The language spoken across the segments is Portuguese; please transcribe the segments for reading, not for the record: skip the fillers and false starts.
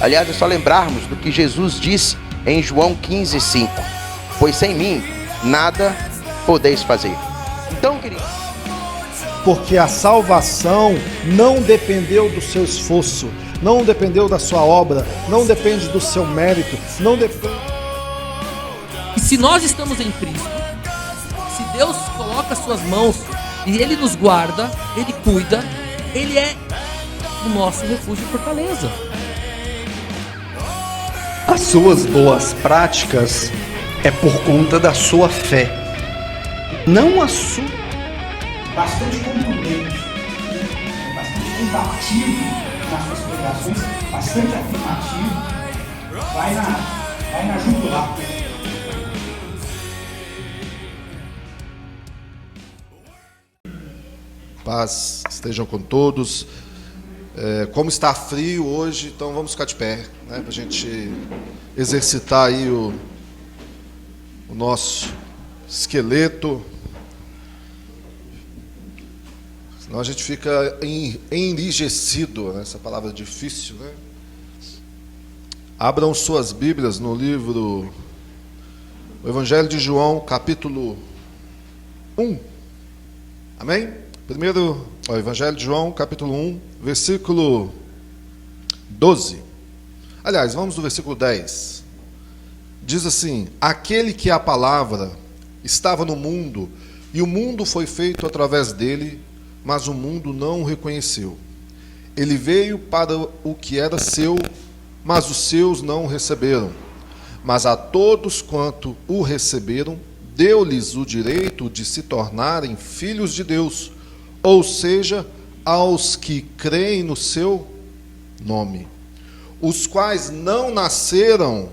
Aliás, é só lembrarmos do que Jesus disse em João 15:5. Pois sem mim, nada podeis fazer. Então, querido, porque a salvação não dependeu do seu esforço, não dependeu da sua obra, não depende do seu mérito, não depende. E se nós estamos em Cristo, se Deus coloca as suas mãos e Ele nos guarda, Ele cuida, Ele é o nosso refúgio e fortaleza. As suas boas práticas é por conta da sua fé, não a sua. Bastante contundente, bastante combativo nas suas pregações, bastante afirmativo, vai na jugular. Paz estejam com todos. Como está frio hoje, então vamos ficar de pé, né, para a gente exercitar aí o nosso esqueleto. Senão a gente fica enrijecido, né? Essa palavra é difícil, né? Abram suas Bíblias no livro, o Evangelho de João, capítulo 1. Amém? Primeiro, o Evangelho de João, capítulo 1, versículo 12. Aliás, vamos do versículo 10. Diz assim: aquele que é a palavra estava no mundo, e o mundo foi feito através dele, mas o mundo não o reconheceu. Ele veio para o que era seu, mas os seus não o receberam. Mas a todos quanto o receberam, deu-lhes o direito de se tornarem filhos de Deus, ou seja, aos que creem no seu nome, os quais não nasceram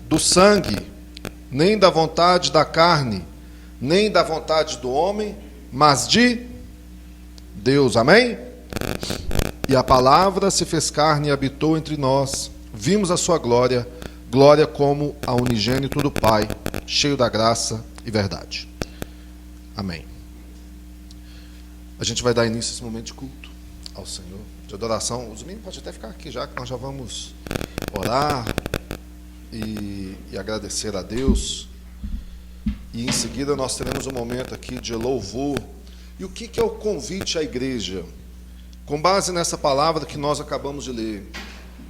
do sangue, nem da vontade da carne, nem da vontade do homem, mas de Deus. Amém? E a palavra se fez carne e habitou entre nós. Vimos a sua glória, glória como a unigênito do Pai, cheio da graça e verdade. Amém. A gente vai dar início a esse momento de culto ao Senhor, de adoração. Os meninos podem até ficar aqui já, que nós já vamos orar e agradecer a Deus. E em seguida nós teremos um momento aqui de louvor. E o que é o convite à igreja? Com base nessa palavra que nós acabamos de ler,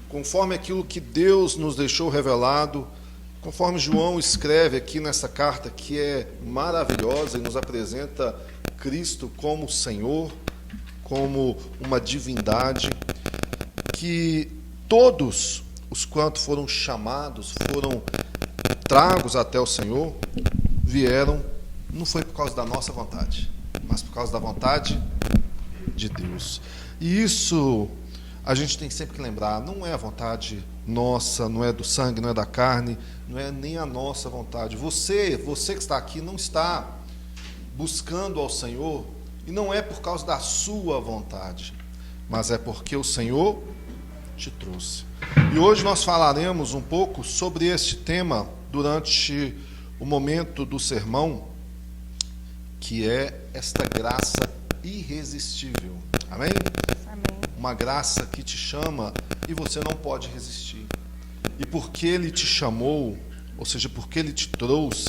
conforme aquilo que Deus nos deixou revelado, conforme João escreve aqui nessa carta que é maravilhosa e nos apresenta Cristo como Senhor, como uma divindade, que todos os quantos foram chamados, foram tragos até o Senhor, vieram, não foi por causa da nossa vontade, mas por causa da vontade de Deus. E isso a gente tem sempre que lembrar, não é a vontade nossa, não é do sangue, não é da carne, não é nem a nossa vontade. Você que está aqui não está buscando ao Senhor, e não é por causa da sua vontade, mas é porque o Senhor te trouxe. E hoje nós falaremos um pouco sobre este tema durante o momento do sermão, que é esta graça irresistível. Amém? Amém. Uma graça que te chama e você não pode resistir. E porque Ele te chamou, ou seja, porque Ele te trouxe,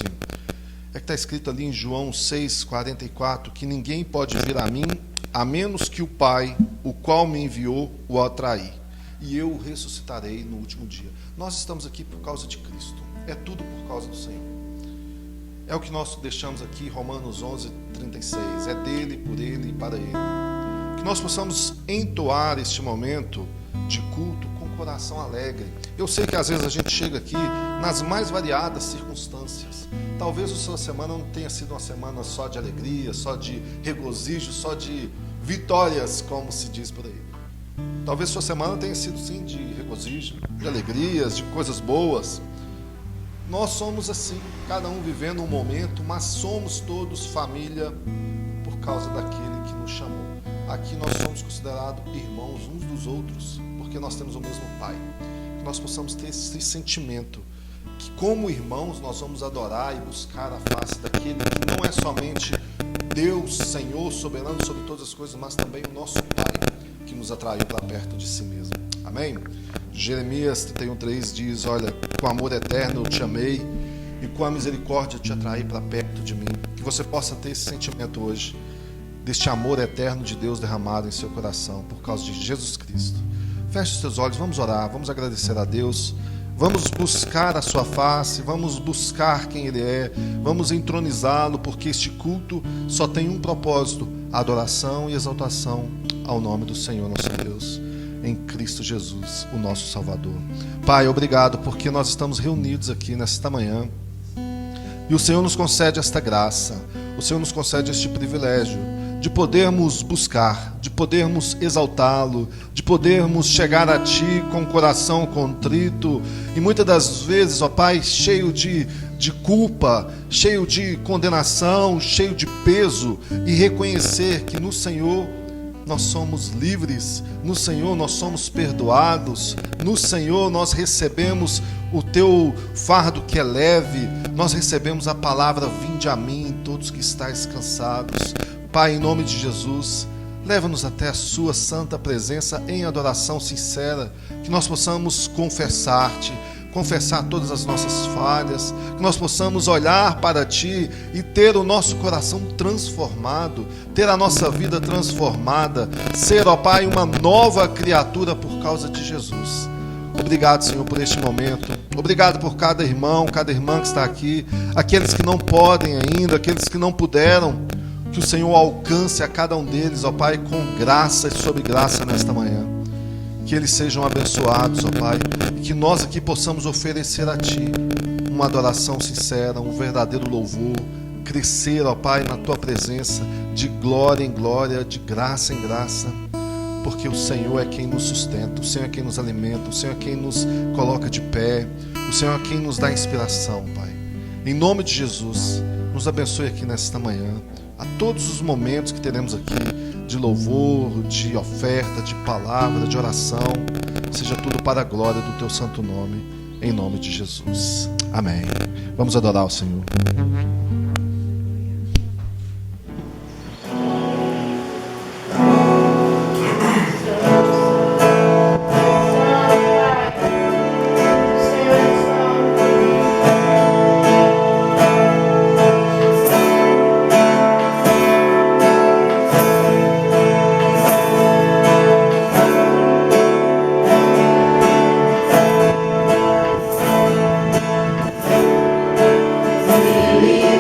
é que está escrito ali em João 6,44, que ninguém pode vir a mim, a menos que o Pai, o qual me enviou, o atrair. E eu o ressuscitarei no último dia. Nós estamos aqui por causa de Cristo. É tudo por causa do Senhor. É o que nós deixamos aqui, Romanos 11:36. É dele, por ele e para ele. Que nós possamos entoar este momento de culto com coração alegre. Eu sei que às vezes a gente chega aqui nas mais variadas circunstâncias. Talvez a sua semana não tenha sido uma semana só de alegria, só de regozijo, só de vitórias, como se diz por aí. Talvez sua semana tenha sido sim de regozijo, de alegrias, de coisas boas. Nós somos assim, cada um vivendo um momento, mas somos todos família por causa daquele que nos chamou. Aqui nós somos considerados irmãos uns dos outros, porque nós temos o mesmo Pai. Que nós possamos ter esse sentimento, que como irmãos nós vamos adorar e buscar a face daquele que não é somente Deus, Senhor, soberano sobre todas as coisas, mas também o nosso Pai, que nos atraiu para perto de si mesmo. Amém? Jeremias 31:3 diz: olha, com amor eterno eu te amei e com a misericórdia eu te atraí para perto de mim. Que você possa ter esse sentimento hoje, deste amor eterno de Deus derramado em seu coração por causa de Jesus Cristo. Feche os seus olhos, vamos orar, vamos agradecer a Deus, vamos buscar a sua face, vamos buscar quem Ele é, vamos entronizá-lo, porque este culto só tem um propósito: adoração e exaltação ao nome do Senhor nosso Deus, em Cristo Jesus, o nosso Salvador. Pai, obrigado porque nós estamos reunidos aqui nesta manhã e o Senhor nos concede esta graça, o Senhor nos concede este privilégio de podermos buscar, de podermos exaltá-lo, de podermos chegar a Ti com o coração contrito e muitas das vezes, ó Pai, cheio de culpa, cheio de condenação, cheio de peso, e reconhecer que no Senhor nós somos livres, no Senhor nós somos perdoados, no Senhor nós recebemos o Teu fardo que é leve, nós recebemos a palavra: vinde a mim, todos que estáis cansados. Pai, em nome de Jesus, leva-nos até a Sua santa presença em adoração sincera, que nós possamos confessar-Te, confessar todas as nossas falhas, que nós possamos olhar para Ti e ter o nosso coração transformado, ter a nossa vida transformada, ser, ó Pai, uma nova criatura por causa de Jesus. Obrigado, Senhor, por este momento. Obrigado por cada irmão, cada irmã que está aqui, aqueles que não podem ainda, aqueles que não puderam. Que o Senhor alcance a cada um deles, ó Pai, com graça e sobre graça nesta manhã. Que eles sejam abençoados, ó Pai, e que nós aqui possamos oferecer a Ti uma adoração sincera, um verdadeiro louvor, crescer, ó Pai, na Tua presença, de glória em glória, de graça em graça, porque o Senhor é quem nos sustenta, o Senhor é quem nos alimenta, o Senhor é quem nos coloca de pé, o Senhor é quem nos dá inspiração, Pai. Em nome de Jesus, nos abençoe aqui nesta manhã, a todos os momentos que teremos aqui, de louvor, de oferta, de palavra, de oração, seja tudo para a glória do Teu santo nome, em nome de Jesus. Amém. Vamos adorar o Senhor. Ele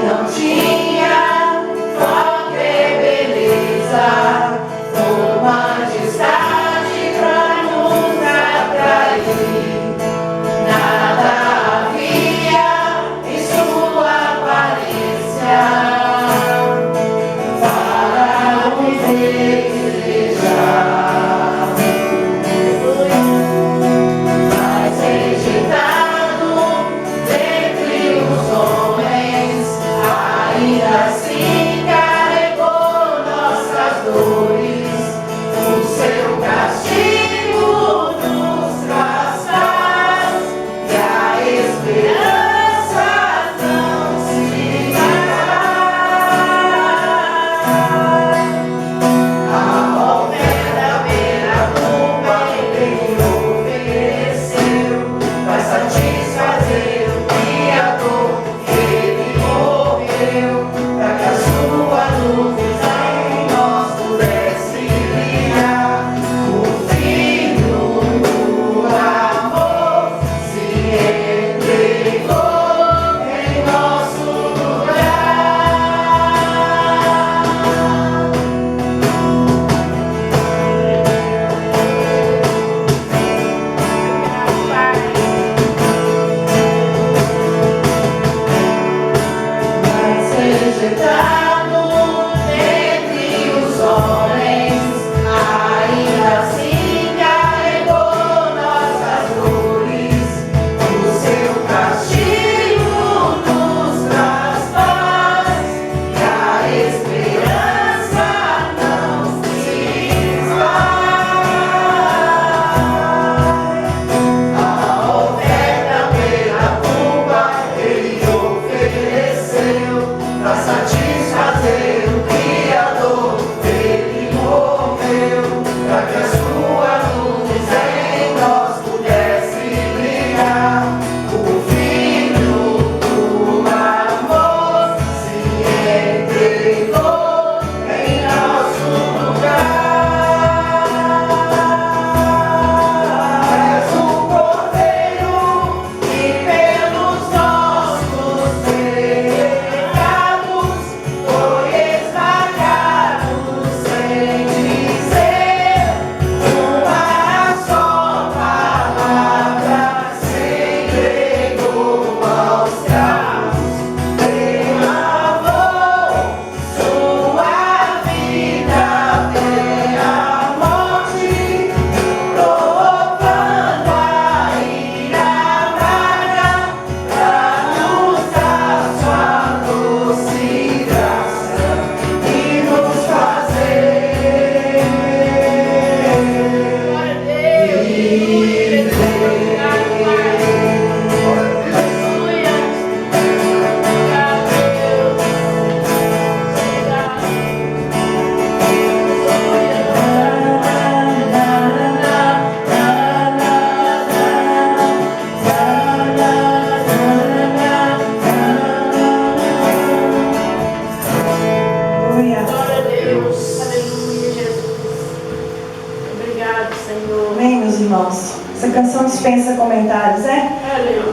irmãos. Essa canção dispensa comentários, né?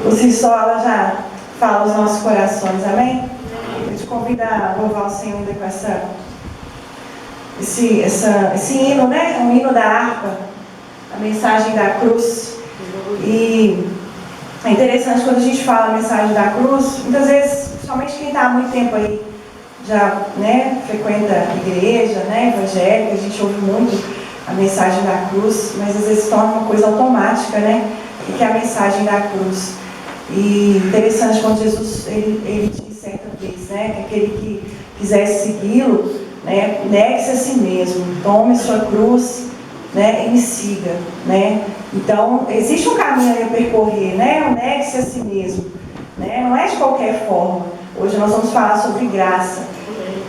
Por si só ela já fala os nossos corações, amém? Eu te convido a louvar o Senhor ainda com esse hino, né? Um hino da harpa, a mensagem da cruz. E é interessante quando a gente fala a mensagem da cruz, muitas vezes, principalmente quem está há muito tempo aí, já, né, frequenta a igreja, né, evangélica, a gente ouve muito a mensagem da cruz, mas às vezes torna uma coisa automática, né, que é a mensagem da cruz. E interessante quando Jesus, ele diz certa vez, né, que aquele que quisesse segui-lo, né, negue-se a si mesmo, tome sua cruz, né, e me siga, né. Então, existe um caminho a percorrer, né, o negue-se a si mesmo, né, não é de qualquer forma. Hoje nós vamos falar sobre graça,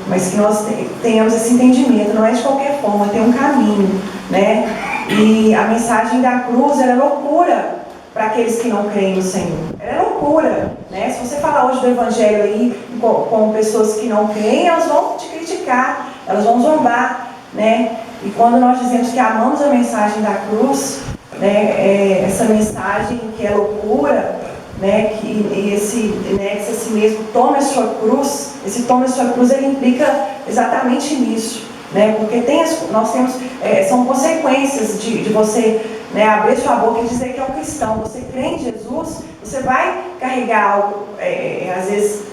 mas que nós tenhamos esse entendimento, não é de qualquer forma, tem um caminho, né? E a mensagem da cruz, ela é loucura para aqueles que não creem no Senhor. Ela é loucura, né? Se você falar hoje do Evangelho aí com pessoas que não creem, elas vão te criticar, elas vão zombar, né? E quando nós dizemos que amamos a mensagem da cruz, né? Essa mensagem que é loucura, né, que esse negue-se a si mesmo, tome a sua cruz, esse tome a sua cruz, ele implica exatamente nisso, né, porque nós temos, são consequências de você, né, abrir sua boca e dizer que é um cristão. Você crê em Jesus, você vai carregar algo, às vezes,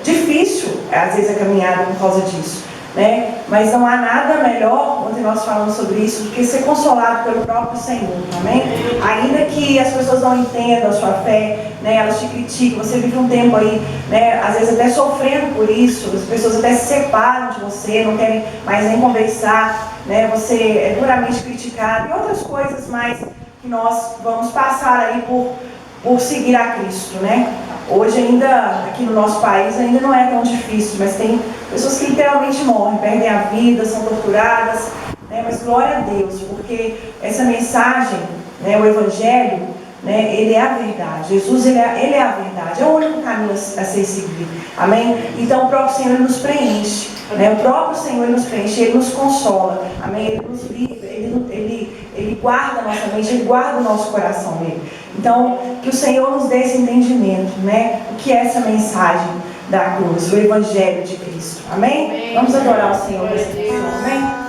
difícil, às vezes, a caminhada por causa disso, né? Mas não há nada melhor, ontem nós falamos sobre isso, do que ser consolado pelo próprio Senhor, amém? Ainda que as pessoas não entendam a sua fé, né, elas te criticam, você vive um tempo aí, né, às vezes até sofrendo por isso, as pessoas até se separam de você, não querem mais nem conversar, né, você é duramente criticado, e outras coisas mais que nós vamos passar aí por seguir a Cristo, né? Hoje ainda, aqui no nosso país, ainda não é tão difícil, mas tem pessoas que literalmente morrem, perdem a vida, são torturadas, né? Mas glória a Deus, porque essa mensagem, né, o Evangelho, né, ele é a verdade. Jesus, ele é a verdade, é o único caminho a ser seguido, amém? Então o próprio Senhor, ele nos preenche, né? O próprio Senhor, ele nos preenche, ele nos consola, amém? Ele nos livra, ele guarda a nossa mente, ele guarda o nosso coração nele. Então, que o Senhor nos dê esse entendimento, né? O que é essa mensagem da cruz, o Evangelho de Cristo, amém? Amém. Vamos adorar o Senhor nessa canção, amém?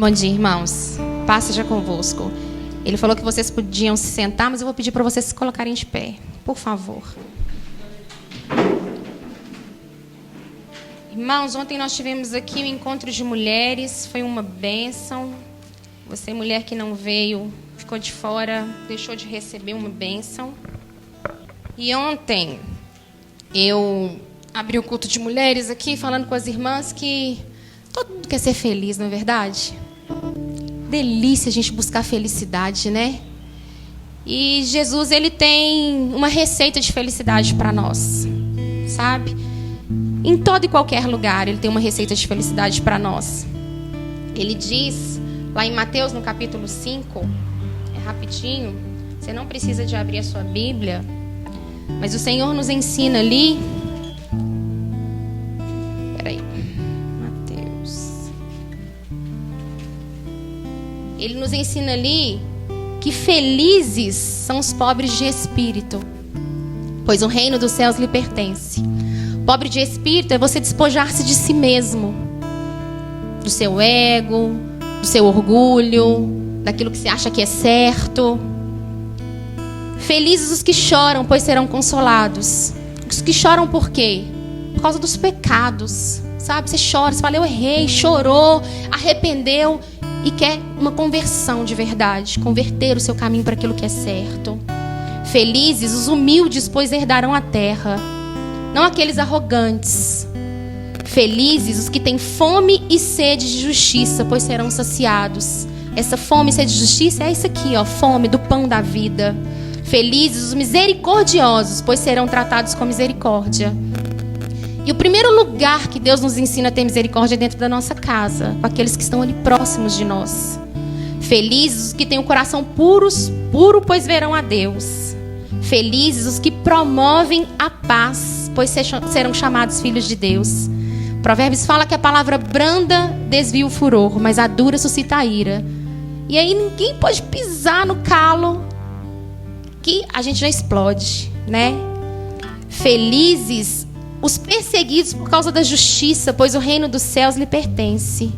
Bom dia, irmãos. Paz seja convosco. Ele falou que vocês podiam se sentar, mas eu vou pedir para vocês se colocarem de pé, por favor. Irmãos, ontem nós tivemos aqui um encontro de mulheres, foi uma bênção. Você, mulher que não veio, ficou de fora, deixou de receber uma bênção. E ontem eu abri o culto de mulheres aqui, falando com as irmãs que todo mundo quer ser feliz, não é verdade? Delícia a gente buscar felicidade, né? E Jesus, ele tem uma receita de felicidade para nós, sabe? Em todo e qualquer lugar, ele tem uma receita de felicidade para nós. Ele diz, lá em Mateus, no capítulo 5, é rapidinho, você não precisa de abrir a sua Bíblia, mas o Senhor nos ensina ali. Peraí. Mateus. Ele nos ensina ali que felizes são os pobres de espírito, pois o reino dos céus lhe pertence. Pobre de espírito é você despojar-se de si mesmo, do seu ego, do seu orgulho, daquilo que você acha que é certo. Felizes os que choram, pois serão consolados. Os que choram por quê? Por causa dos pecados, sabe? Você chora, você fala, eu errei, chorou, arrependeu e quer uma conversão de verdade, converter o seu caminho para aquilo que é certo. Felizes os humildes, pois herdarão a terra. Não aqueles arrogantes. Felizes os que têm fome e sede de justiça, pois serão saciados. Essa fome e sede de justiça é isso aqui, ó, fome do pão da vida. Felizes os misericordiosos, pois serão tratados com misericórdia. E o primeiro lugar que Deus nos ensina a ter misericórdia é dentro da nossa casa, com aqueles que estão ali próximos de nós. Felizes os que têm o coração puro, pois verão a Deus. Felizes os que promovem a paz, pois serão chamados filhos de Deus. Provérbios fala que a palavra branda desvia o furor, mas a dura suscita a ira. E aí ninguém pode pisar no calo que a gente já explode, né? Felizes os perseguidos por causa da justiça, pois o reino dos céus lhe pertence.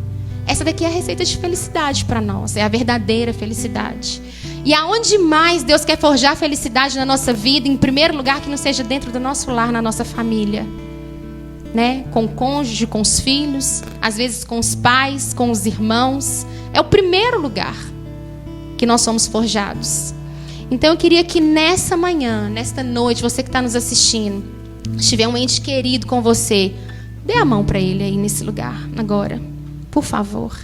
Essa daqui é a receita de felicidade para nós, é a verdadeira felicidade. E aonde mais Deus quer forjar felicidade na nossa vida, em primeiro lugar que não seja dentro do nosso lar, na nossa família, né? Com o cônjuge, com os filhos, às vezes com os pais, com os irmãos. É o primeiro lugar que nós somos forjados. Então eu queria que nessa manhã, nesta noite, você que está nos assistindo, se tiver um ente querido com você, dê a mão para ele aí nesse lugar, agora, por favor.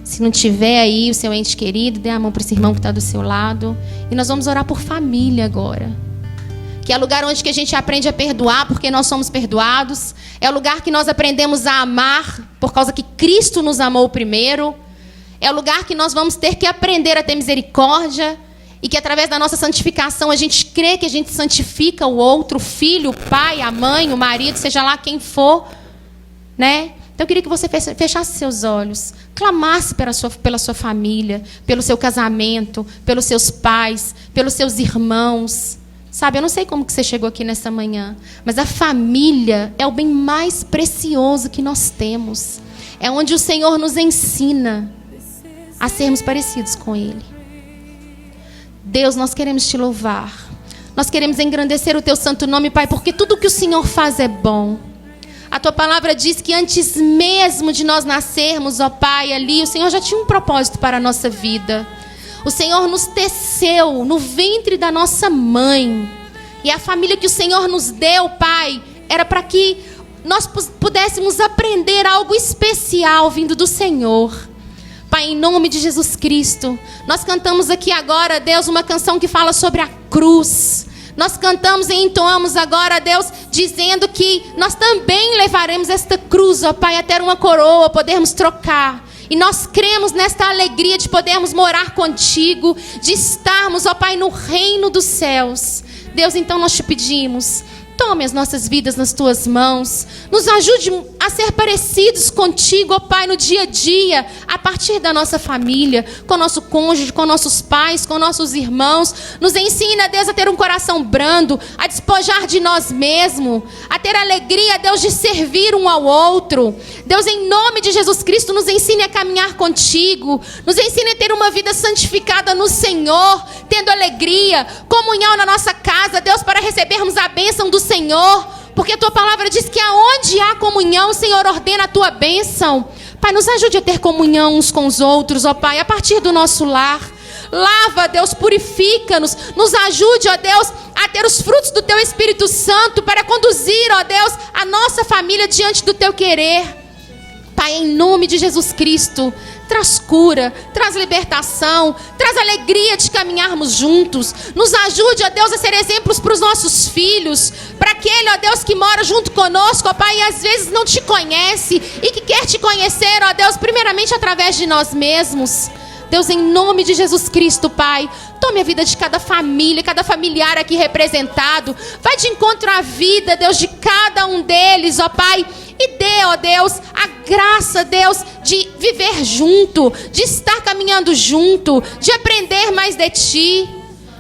Se não tiver aí o seu ente querido, dê a mão para esse irmão que está do seu lado. E nós vamos orar por família agora. Que é o lugar onde que a gente aprende a perdoar, porque nós somos perdoados. É o lugar que nós aprendemos a amar, por causa que Cristo nos amou primeiro. É o lugar que nós vamos ter que aprender a ter misericórdia. E que através da nossa santificação, a gente crê que a gente santifica o outro, o filho, o pai, a mãe, o marido, seja lá quem for, né? Então eu queria que você fechasse seus olhos, clamasse pela sua família, pelo seu casamento, pelos seus pais, pelos seus irmãos. Sabe, eu não sei como que você chegou aqui nessa manhã, mas a família é o bem mais precioso que nós temos. É onde o Senhor nos ensina a sermos parecidos com Ele. Deus, nós queremos te louvar. Nós queremos engrandecer o teu santo nome, Pai, porque tudo que o Senhor faz é bom. A tua palavra diz que antes mesmo de nós nascermos, ó Pai, ali, o Senhor já tinha um propósito para a nossa vida. O Senhor nos teceu no ventre da nossa mãe. E a família que o Senhor nos deu, Pai, era para que nós pudéssemos aprender algo especial vindo do Senhor. Pai, em nome de Jesus Cristo, nós cantamos aqui agora, Deus, uma canção que fala sobre a cruz. Nós cantamos e entoamos agora, Deus, dizendo que nós também levaremos esta cruz, ó Pai, até uma coroa, podermos trocar. E nós cremos nesta alegria de podermos morar contigo, de estarmos, ó Pai, no reino dos céus. Deus, então nós te pedimos, Tome as nossas vidas nas tuas mãos. Nos ajude a ser parecidos contigo, ó Pai, no dia a dia, a partir da nossa família, com o nosso cônjuge, com nossos pais, com nossos irmãos. Nos ensina, Deus, a ter um coração brando, a despojar de nós mesmos, a ter alegria, Deus, de servir um ao outro. Deus, em nome de Jesus Cristo, nos ensine a caminhar contigo. Nos ensine a ter uma vida santificada no Senhor, tendo alegria, comunhão na nossa casa, Deus, para recebermos a bênção do Senhor, porque a tua palavra diz que aonde há comunhão, o Senhor ordena a tua bênção. Pai, nos ajude a ter comunhão uns com os outros, ó Pai, a partir do nosso lar. Lava, Deus, purifica-nos. Nos ajude, ó Deus, a ter os frutos do teu Espírito Santo para conduzir, ó Deus, a nossa família diante do teu querer. Pai, em nome de Jesus Cristo, traz cura, traz libertação, traz alegria de caminharmos juntos. Nos ajude, ó Deus, a ser exemplos para os nossos filhos, para aquele, ó Deus, que mora junto conosco, ó Pai, e às vezes não te conhece e que quer te conhecer, ó Deus, primeiramente através de nós mesmos. Deus, em nome de Jesus Cristo, Pai, tome a vida de cada família, cada familiar aqui representado. Vai de encontro à vida, Deus, de cada um deles, ó Pai. E dê, ó Deus, a graça, Deus, de viver junto, de estar caminhando junto, de aprender mais de Ti,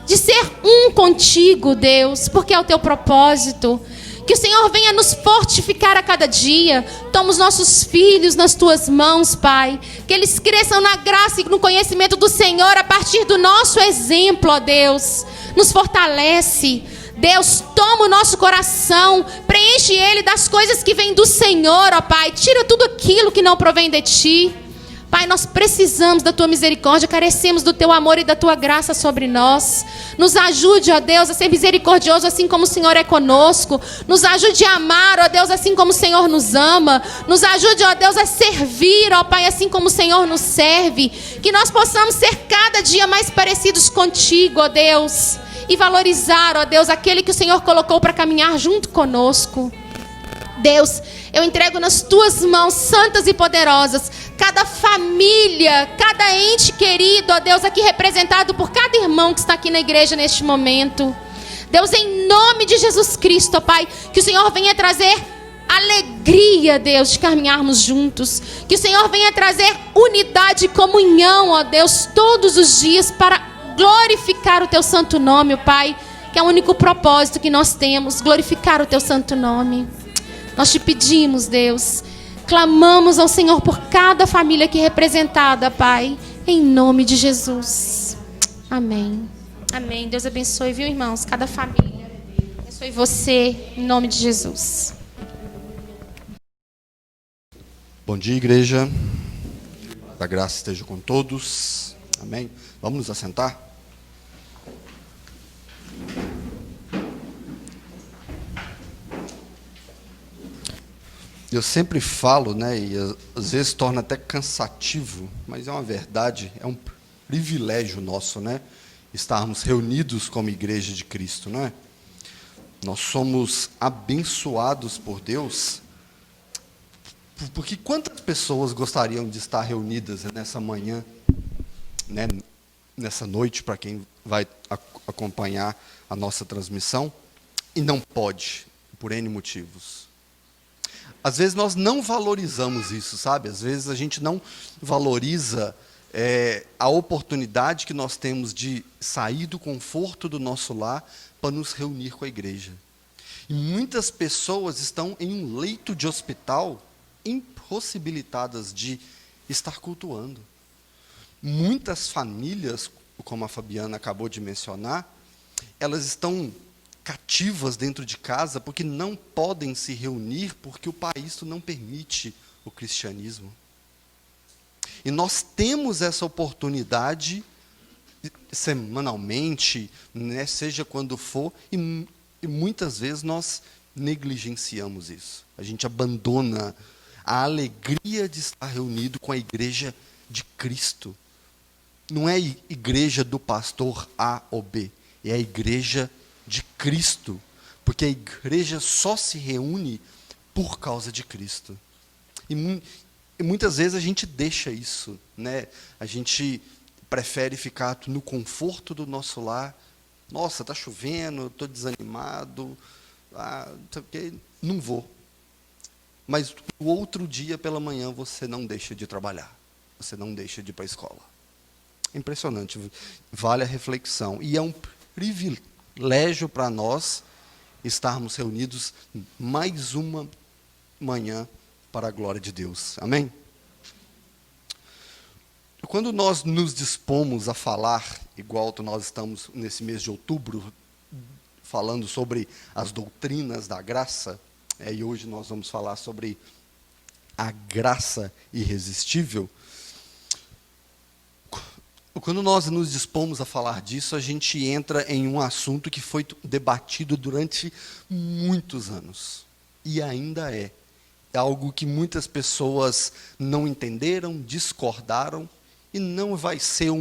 de ser um contigo, Deus, porque é o Teu propósito. Que o Senhor venha nos fortificar a cada dia. Toma os nossos filhos nas Tuas mãos, Pai. Que eles cresçam na graça e no conhecimento do Senhor a partir do nosso exemplo, ó Deus. Nos fortalece. Deus, toma o nosso coração, preenche ele das coisas que vêm do Senhor, ó Pai. Tira tudo aquilo que não provém de Ti. Pai, nós precisamos da Tua misericórdia, carecemos do Teu amor e da Tua graça sobre nós. Nos ajude, ó Deus, a ser misericordioso assim como o Senhor é conosco. Nos ajude a amar, ó Deus, assim como o Senhor nos ama. Nos ajude, ó Deus, a servir, ó Pai, assim como o Senhor nos serve. Que nós possamos ser cada dia mais parecidos contigo, ó Deus. E valorizar, ó Deus, aquele que o Senhor colocou para caminhar junto conosco. Deus, eu entrego nas Tuas mãos santas e poderosas cada família, cada ente querido, ó Deus, aqui representado por cada irmão que está aqui na igreja neste momento. Deus, em nome de Jesus Cristo, ó Pai, que o Senhor venha trazer alegria, Deus, de caminharmos juntos. Que o Senhor venha trazer unidade e comunhão, ó Deus, todos os dias para glorificar o Teu santo nome, ó Pai, que é o único propósito que nós temos, glorificar o Teu santo nome. Nós Te pedimos, Deus, clamamos ao Senhor por cada família aqui representada, Pai, em nome de Jesus. Amém. Amém. Deus abençoe, viu, irmãos? Cada família. Abençoe você, em nome de Jesus. Bom dia, igreja. A graça esteja com todos. Amém. Vamos nos assentar? Eu sempre falo, né, e às vezes torna até cansativo, mas é uma verdade, é um privilégio nosso, né, estarmos reunidos como igreja de Cristo, não é? Nós somos abençoados por Deus, porque quantas pessoas gostariam de estar reunidas nessa manhã, né, nessa noite, para quem vai acompanhar a nossa transmissão, e não pode, por N motivos. Às vezes nós não valorizamos isso, sabe? Às vezes a gente não valoriza a oportunidade que nós temos de sair do conforto do nosso lar para nos reunir com a igreja. E muitas pessoas estão em um leito de hospital impossibilitadas de estar cultuando. Muitas famílias, como a Fabiana acabou de mencionar, elas estão cativas dentro de casa porque não podem se reunir porque o país não permite o cristianismo. E nós temos essa oportunidade semanalmente, né, seja quando for, e muitas vezes nós negligenciamos isso. A gente abandona a alegria de estar reunido com a igreja de Cristo. Não é a igreja do pastor A ou B, é a igreja de Cristo, porque a igreja só se reúne por causa de Cristo. E muitas vezes a gente deixa isso, né? A gente prefere ficar no conforto do nosso lar. Nossa, está chovendo, estou desanimado, não sei o quê, não vou. Mas o outro dia pela manhã você não deixa de trabalhar, você não deixa de ir para a escola. É impressionante, vale a reflexão. E é um privilégio para nós estarmos reunidos mais uma manhã para a glória de Deus. Amém? Quando nós nos dispomos a falar, igual nós estamos nesse mês de outubro, falando sobre as doutrinas da graça, e hoje nós vamos falar sobre a graça irresistível. Quando nós nos dispomos a falar disso, a gente entra em um assunto que foi debatido durante muitos anos. E ainda é. É algo que muitas pessoas não entenderam, discordaram, e não vai ser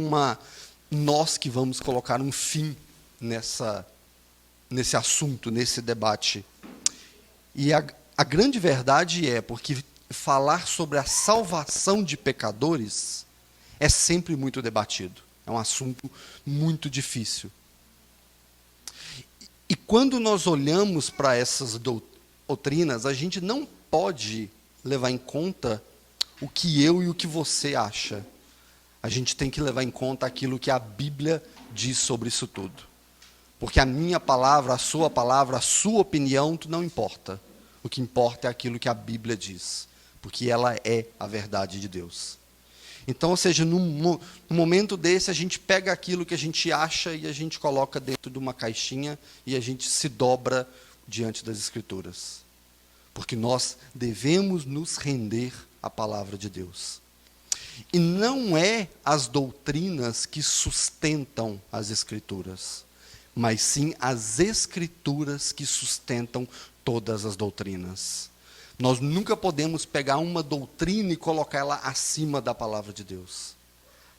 nós que vamos colocar um fim nesse assunto, nesse debate. E a grande verdade é porque falar sobre a salvação de pecadores é sempre muito debatido. É um assunto muito difícil. E quando nós olhamos para essas doutrinas, a gente não pode levar em conta o que eu e o que você acha. A gente tem que levar em conta aquilo que a Bíblia diz sobre isso tudo. Porque a minha palavra, a sua opinião, não importa. O que importa é aquilo que a Bíblia diz. Porque ela é a verdade de Deus. Então, ou seja, num momento desse, a gente pega aquilo que a gente acha e a gente coloca dentro de uma caixinha e a gente se dobra diante das Escrituras. Porque nós devemos nos render à palavra de Deus. E não é as doutrinas que sustentam as Escrituras, mas sim as Escrituras que sustentam todas as doutrinas. Nós nunca podemos pegar uma doutrina e colocar ela acima da palavra de Deus.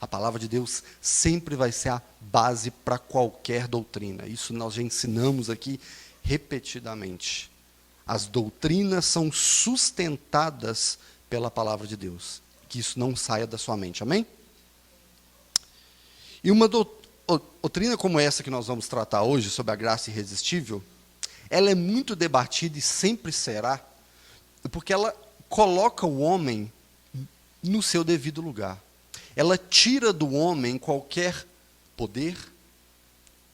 A palavra de Deus sempre vai ser a base para qualquer doutrina. Isso nós já ensinamos aqui repetidamente. As doutrinas são sustentadas pela palavra de Deus. Que isso não saia da sua mente, amém? E uma doutrina como essa que nós vamos tratar hoje, sobre a graça irresistível, ela é muito debatida e sempre será, porque ela coloca o homem no seu devido lugar. Ela tira do homem qualquer poder,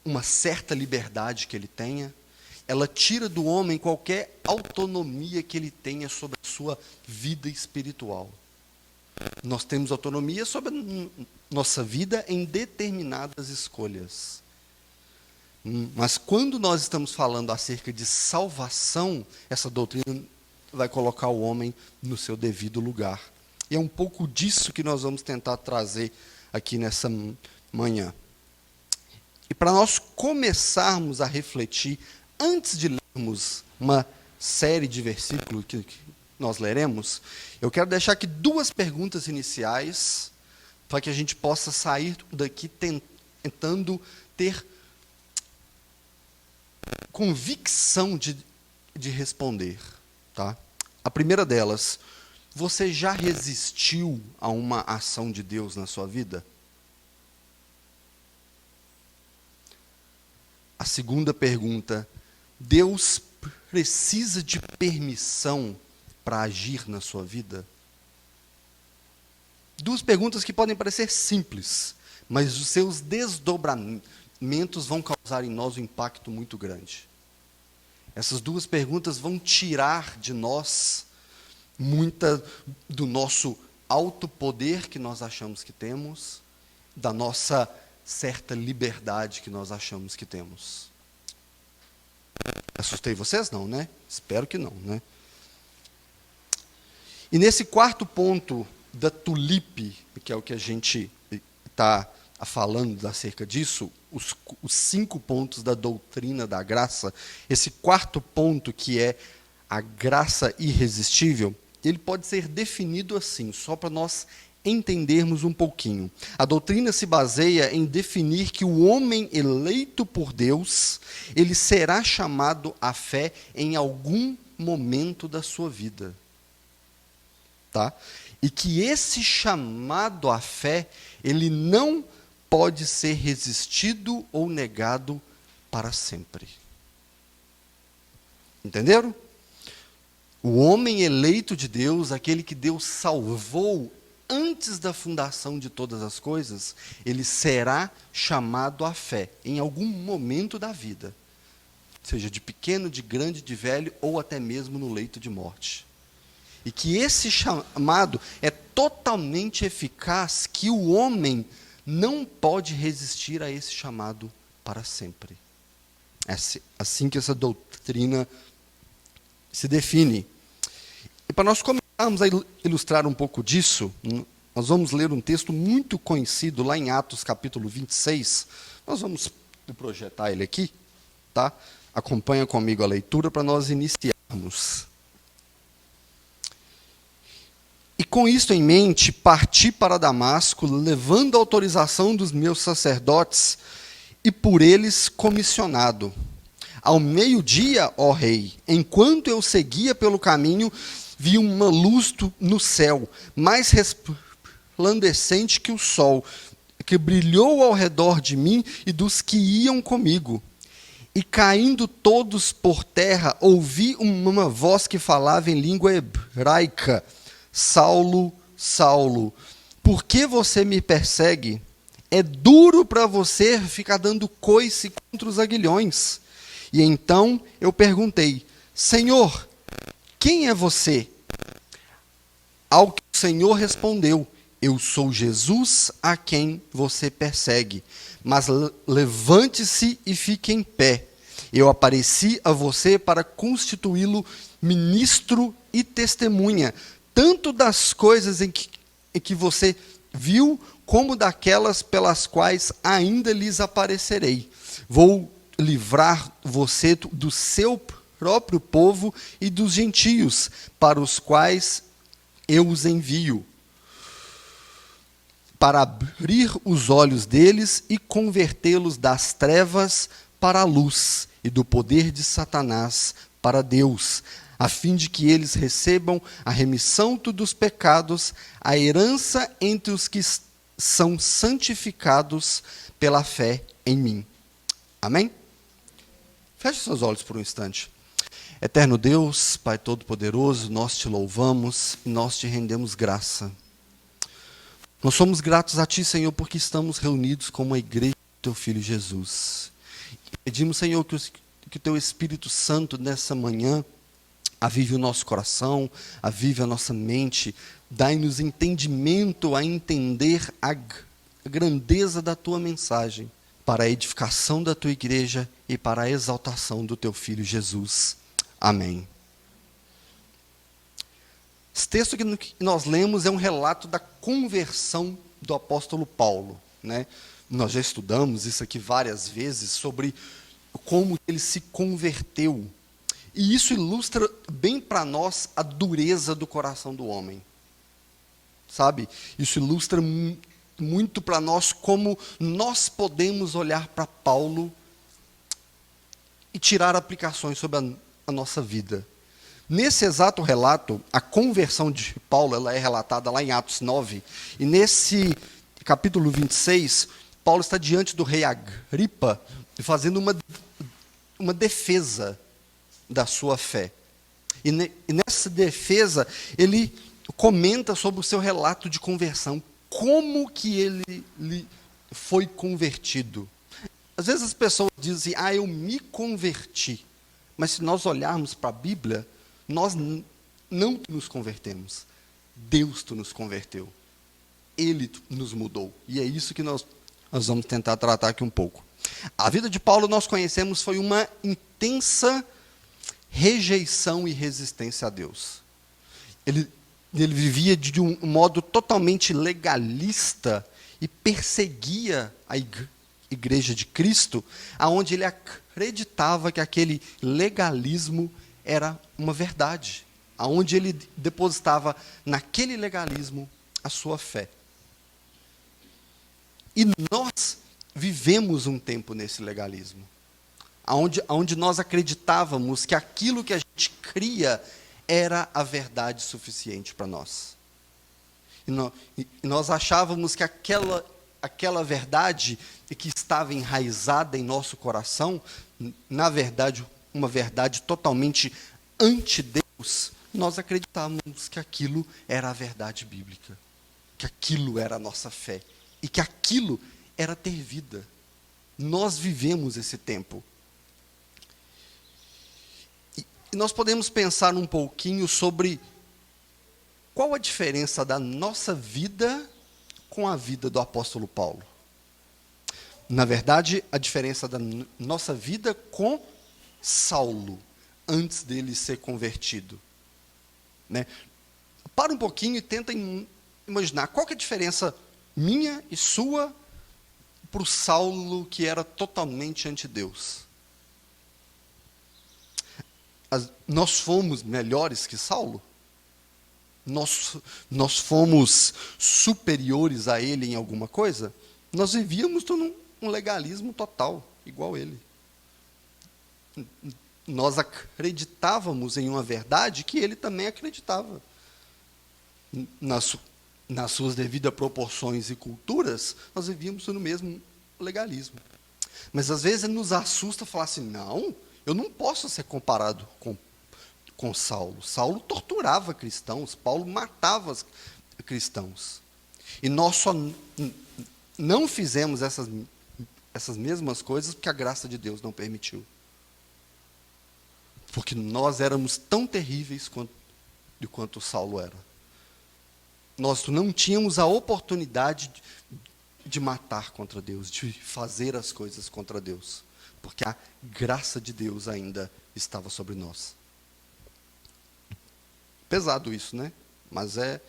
uma certa liberdade que ele tenha. Ela tira do homem qualquer autonomia que ele tenha sobre a sua vida espiritual. Nós temos autonomia sobre a nossa vida em determinadas escolhas. Mas quando nós estamos falando acerca de salvação, essa doutrina vai colocar o homem no seu devido lugar. E é um pouco disso que nós vamos tentar trazer aqui nessa manhã. E para nós começarmos a refletir, antes de lermos uma série de versículos que nós leremos, eu quero deixar aqui 2 perguntas iniciais, para que a gente possa sair daqui tentando ter convicção de responder. Tá? A primeira delas: você já resistiu a uma ação de Deus na sua vida? A segunda pergunta: Deus precisa de permissão para agir na sua vida? 2 perguntas que podem parecer simples, mas os seus desdobramentos vão causar em nós um impacto muito grande. Essas 2 perguntas vão tirar de nós muita do nosso alto poder que nós achamos que temos, da nossa certa liberdade que nós achamos que temos. Assustei vocês? Não, né? Espero que não, né? E nesse 4º ponto da tulipe, que é o que a gente está falando acerca disso, os 5 pontos da doutrina da graça, esse 4º ponto, que é a graça irresistível, ele pode ser definido assim, só para nós entendermos um pouquinho. A doutrina se baseia em definir que o homem eleito por Deus, ele será chamado à fé em algum momento da sua vida. Tá? E que esse chamado à fé, ele não pode ser resistido ou negado para sempre. Entenderam? O homem eleito de Deus, aquele que Deus salvou antes da fundação de todas as coisas, ele será chamado à fé em algum momento da vida, seja de pequeno, de grande, de velho ou até mesmo no leito de morte. E que esse chamado é totalmente eficaz, que o homem não pode resistir a esse chamado para sempre. É assim que essa doutrina se define. E para nós começarmos a ilustrar um pouco disso, nós vamos ler um texto muito conhecido lá em Atos capítulo 26. Nós vamos projetar ele aqui, tá? Acompanha comigo a leitura para nós iniciarmos. E com isto em mente, parti para Damasco, levando a autorização dos meus sacerdotes, e por eles comissionado. Ao meio-dia, ó rei, enquanto eu seguia pelo caminho, vi uma luz no céu, mais resplandecente que o sol, que brilhou ao redor de mim e dos que iam comigo. E caindo todos por terra, ouvi uma voz que falava em língua hebraica: Saulo, Saulo, por que você me persegue? É duro para você ficar dando coice contra os aguilhões. E então eu perguntei: Senhor, quem é você? Ao que o Senhor respondeu: eu sou Jesus a quem você persegue. Mas levante-se e fique em pé. Eu apareci a você para constituí-lo ministro e testemunha, tanto das coisas em que você viu, como daquelas pelas quais ainda lhes aparecerei. Vou livrar você do seu próprio povo e dos gentios, para os quais eu os envio, para abrir os olhos deles e convertê-los das trevas para a luz, e do poder de Satanás para Deus, a fim de que eles recebam a remissão dos pecados, a herança entre os que são santificados pela fé em mim. Amém? Feche seus olhos por um instante. Eterno Deus, Pai Todo-Poderoso, nós te louvamos e nós te rendemos graça. Nós somos gratos a Ti, Senhor, porque estamos reunidos como a igreja do Teu Filho Jesus. Pedimos, Senhor, que o Teu Espírito Santo nessa manhã avive o nosso coração, avive a nossa mente, dai-nos entendimento a entender a grandeza da Tua mensagem, para a edificação da Tua igreja e para a exaltação do Teu Filho Jesus. Amém. Esse texto que nós lemos é um relato da conversão do apóstolo Paulo, né? Nós já estudamos isso aqui várias vezes, sobre como ele se converteu. E isso ilustra bem para nós a dureza do coração do homem. Sabe? Isso ilustra muito para nós como nós podemos olhar para Paulo e tirar aplicações sobre a nossa vida. Nesse exato relato, a conversão de Paulo ela é relatada lá em Atos 9. E nesse capítulo 26, Paulo está diante do rei Agripa, fazendo uma defesa da sua fé. E nessa defesa, ele comenta sobre o seu relato de conversão, como que ele foi convertido. Às vezes as pessoas dizem, eu me converti. Mas se nós olharmos para a Bíblia, nós não nos convertemos. Deus nos converteu. Ele nos mudou. E é isso que nós vamos tentar tratar aqui um pouco. A vida de Paulo, nós conhecemos, foi uma intensa rejeição e resistência a Deus. Ele vivia de um modo totalmente legalista e perseguia a igreja de Cristo, aonde ele acreditava que aquele legalismo era uma verdade, aonde ele depositava naquele legalismo a sua fé. E nós vivemos um tempo nesse legalismo, aonde nós acreditávamos que aquilo que a gente cria era a verdade suficiente para nós. E nós achávamos que aquela verdade que estava enraizada em nosso coração, na verdade, uma verdade totalmente anti-Deus, nós acreditávamos que aquilo era a verdade bíblica, que aquilo era a nossa fé, e que aquilo era ter vida. Nós vivemos esse tempo. E nós podemos pensar um pouquinho sobre qual a diferença da nossa vida com a vida do apóstolo Paulo. Na verdade, a diferença da nossa vida com Saulo, antes dele ser convertido. Né? Para um pouquinho e tenta imaginar qual que é a diferença minha e sua para o Saulo que era totalmente anti-Deus. Nós fomos melhores que Saulo? Nós fomos superiores a ele em alguma coisa? Nós vivíamos num legalismo total, igual ele. Nós acreditávamos em uma verdade que ele também acreditava. Nas suas devidas proporções e culturas, nós vivíamos no mesmo legalismo. Mas às vezes nos assusta falar assim, não, eu não posso ser comparado com Saulo. Saulo torturava cristãos, Paulo matava cristãos. E nós só não fizemos essas mesmas coisas porque a graça de Deus não permitiu. Porque nós éramos tão terríveis quanto Saulo era. Nós não tínhamos a oportunidade de matar contra Deus, de fazer as coisas contra Deus, porque a graça de Deus ainda estava sobre nós. Pesado isso, né? Mas é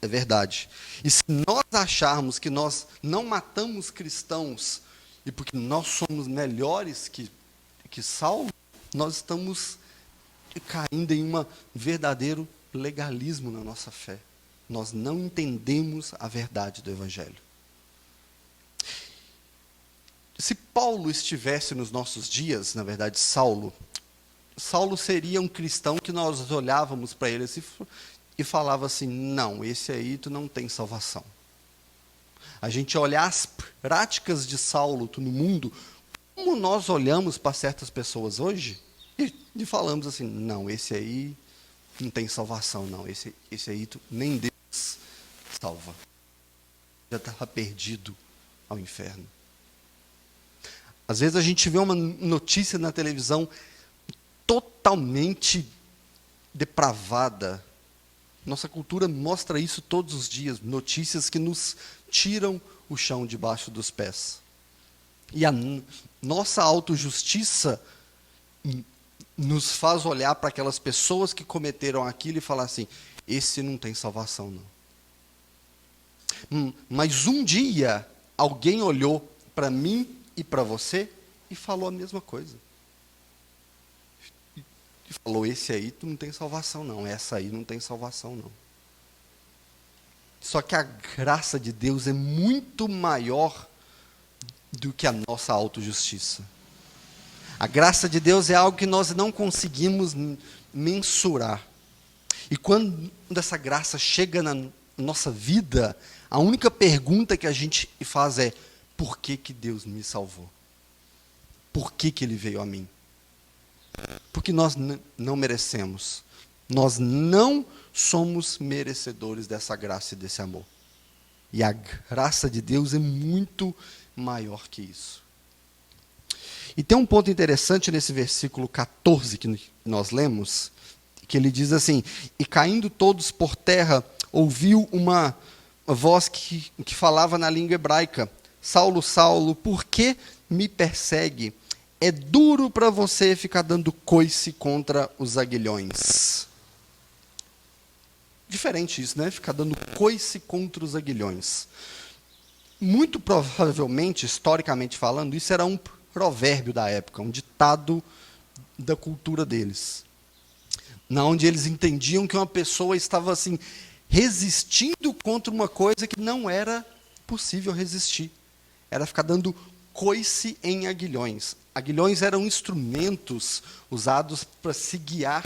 verdade. E se nós acharmos que nós não matamos cristãos, e porque nós somos melhores que Saulo, nós estamos caindo em um verdadeiro legalismo na nossa fé. Nós não entendemos a verdade do Evangelho. Se Paulo estivesse nos nossos dias, na verdade, Saulo seria um cristão que nós olhávamos para ele e falava assim, não, esse aí tu não tem salvação. A gente olhar as práticas de Saulo no mundo, como nós olhamos para certas pessoas hoje, e falamos assim, não, esse aí não tem salvação, não, esse aí nem Deus salva. Já estava perdido ao inferno. Às vezes a gente vê uma notícia na televisão totalmente depravada. Nossa cultura mostra isso todos os dias, notícias que nos tiram o chão debaixo dos pés. E a nossa autojustiça nos faz olhar para aquelas pessoas que cometeram aquilo e falar assim, esse não tem salvação, não. Mas um dia, alguém olhou para mim e para você e falou a mesma coisa. E falou, esse aí tu não tem salvação, não. Essa aí não tem salvação, não. Só que a graça de Deus é muito maior do que a nossa autojustiça. A graça de Deus é algo que nós não conseguimos mensurar. E quando essa graça chega na nossa vida, a única pergunta que a gente faz é, por que Deus me salvou? Por que Ele veio a mim? Porque nós não merecemos. Nós não somos merecedores dessa graça e desse amor. E a graça de Deus é muito maior que isso. E tem um ponto interessante nesse versículo 14 que nós lemos, que ele diz assim, e caindo todos por terra, ouviu uma voz que falava na língua hebraica, Saulo, Saulo, por que me persegue? É duro para você ficar dando coice contra os aguilhões. Diferente isso, né? Ficar dando coice contra os aguilhões. Muito provavelmente, historicamente falando, isso era um provérbio da época, um ditado da cultura deles. Onde eles entendiam que uma pessoa estava assim, resistindo contra uma coisa que não era possível resistir. Era ficar dando coice em aguilhões. Aguilhões eram instrumentos usados para se guiar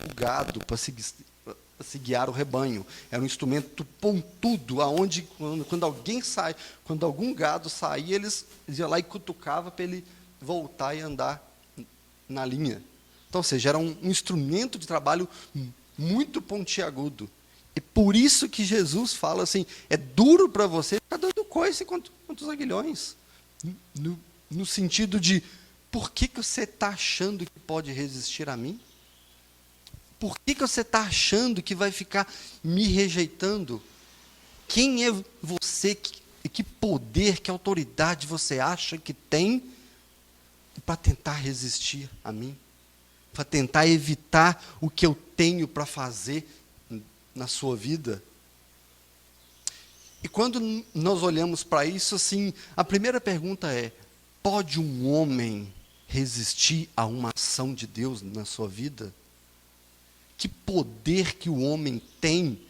o gado, para se guiar o rebanho. Era um instrumento pontudo, aonde quando algum gado saía, eles iam lá e cutucavam para ele voltar e andar na linha. Então, ou seja, era um instrumento de trabalho muito pontiagudo. E por isso que Jesus fala assim, é duro para você ficar dando coice contra os aguilhões. No sentido de, por que você está achando que pode resistir a mim? Por que você está achando que vai ficar me rejeitando? Quem é você? Que poder, que autoridade você acha que tem para tentar resistir a mim? Para tentar evitar o que eu tenho para fazer na sua vida? E quando nós olhamos para isso, assim, a primeira pergunta é, pode um homem resistir a uma ação de Deus na sua vida? Que poder que o homem tem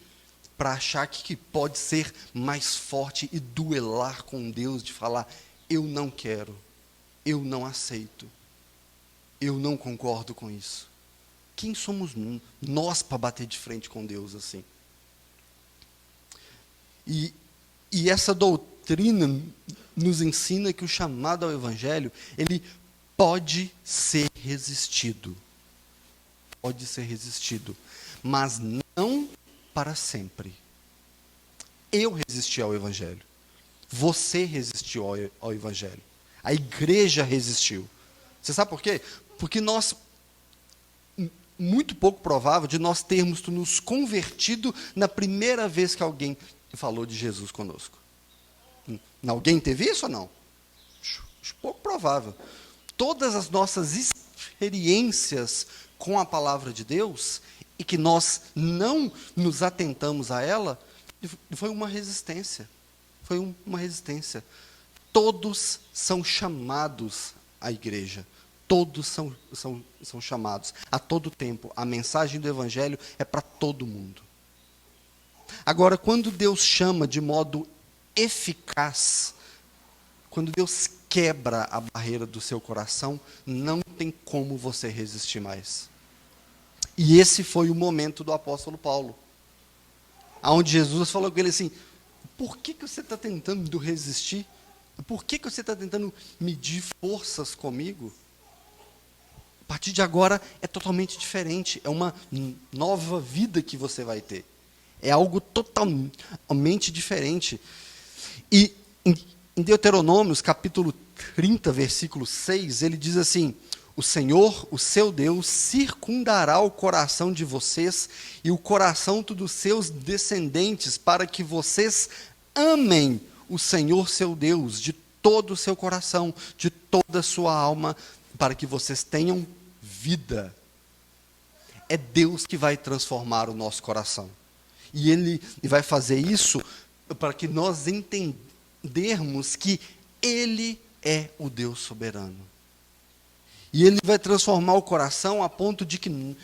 para achar que pode ser mais forte e duelar com Deus, de falar, eu não quero, eu não aceito, eu não concordo com isso. Quem somos nós para bater de frente com Deus assim? E essa doutrina nos ensina que o chamado ao Evangelho, ele pode ser resistido. Pode ser resistido, mas não para sempre. Eu resisti ao Evangelho. Você resistiu ao Evangelho. A igreja resistiu. Você sabe por quê? Porque muito pouco provável de nós termos nos convertido na primeira vez que alguém falou de Jesus conosco. Alguém teve isso ou não? Pouco provável. Todas as nossas experiências com a palavra de Deus, e que nós não nos atentamos a ela, foi uma resistência. Foi uma resistência. Todos são chamados à igreja. Todos são chamados a todo tempo. A mensagem do Evangelho é para todo mundo. Agora, quando Deus chama de modo eficaz, quando Deus quebra a barreira do seu coração, não tem como você resistir mais. E esse foi o momento do apóstolo Paulo, onde Jesus falou com ele assim, por que você está tentando resistir? Por que você está tentando medir forças comigo? A partir de agora é totalmente diferente, é uma nova vida que você vai ter. É algo totalmente diferente. E em Deuteronômios, capítulo 30, versículo 6, ele diz assim, o Senhor, o seu Deus, circundará o coração de vocês e o coração dos seus descendentes, para que vocês amem o Senhor, seu Deus, de todo o seu coração, de toda a sua alma, para que vocês tenham vida. É Deus que vai transformar o nosso coração. E Ele vai fazer isso para que nós entendermos que Ele é o Deus soberano. E Ele vai transformar o coração a ponto de que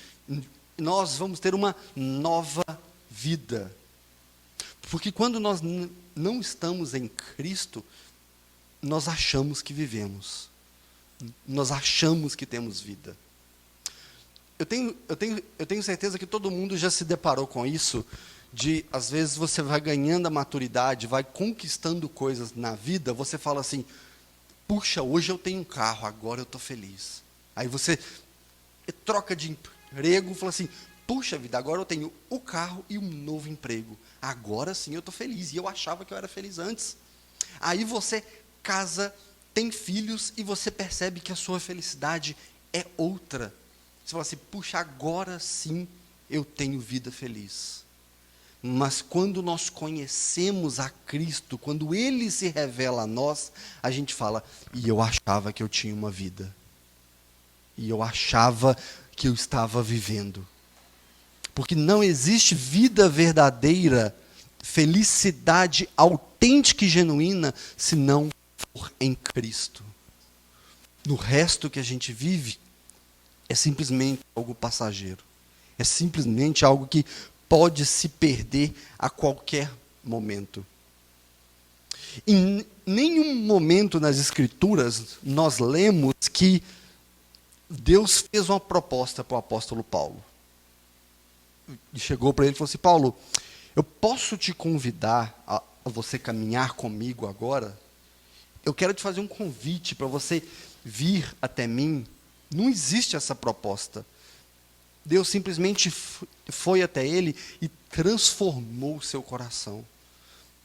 nós vamos ter uma nova vida. Porque quando nós não estamos em Cristo, nós achamos que vivemos. Nós achamos que temos vida. Eu tenho certeza que todo mundo já se deparou com isso, de, às vezes, você vai ganhando a maturidade, vai conquistando coisas na vida, você fala assim, puxa, hoje eu tenho um carro, agora eu estou feliz. Aí você troca de emprego e fala assim, puxa vida, agora eu tenho o carro e um novo emprego. Agora sim eu estou feliz, e eu achava que eu era feliz antes. Aí você casa, tem filhos, e você percebe que a sua felicidade é outra. Você fala assim, puxa, agora sim eu tenho vida feliz. Mas quando nós conhecemos a Cristo, quando Ele se revela a nós, a gente fala, e eu achava que eu tinha uma vida. E eu achava que eu estava vivendo. Porque não existe vida verdadeira, felicidade autêntica e genuína, se não for em Cristo. No resto que a gente vive, é simplesmente algo passageiro. É simplesmente algo que pode se perder a qualquer momento. Em nenhum momento nas Escrituras nós lemos que Deus fez uma proposta para o apóstolo Paulo. E chegou para ele e falou assim, Paulo, eu posso te convidar a você caminhar comigo agora? Eu quero te fazer um convite para você vir até mim Não existe essa proposta. Deus simplesmente foi até ele e transformou o seu coração.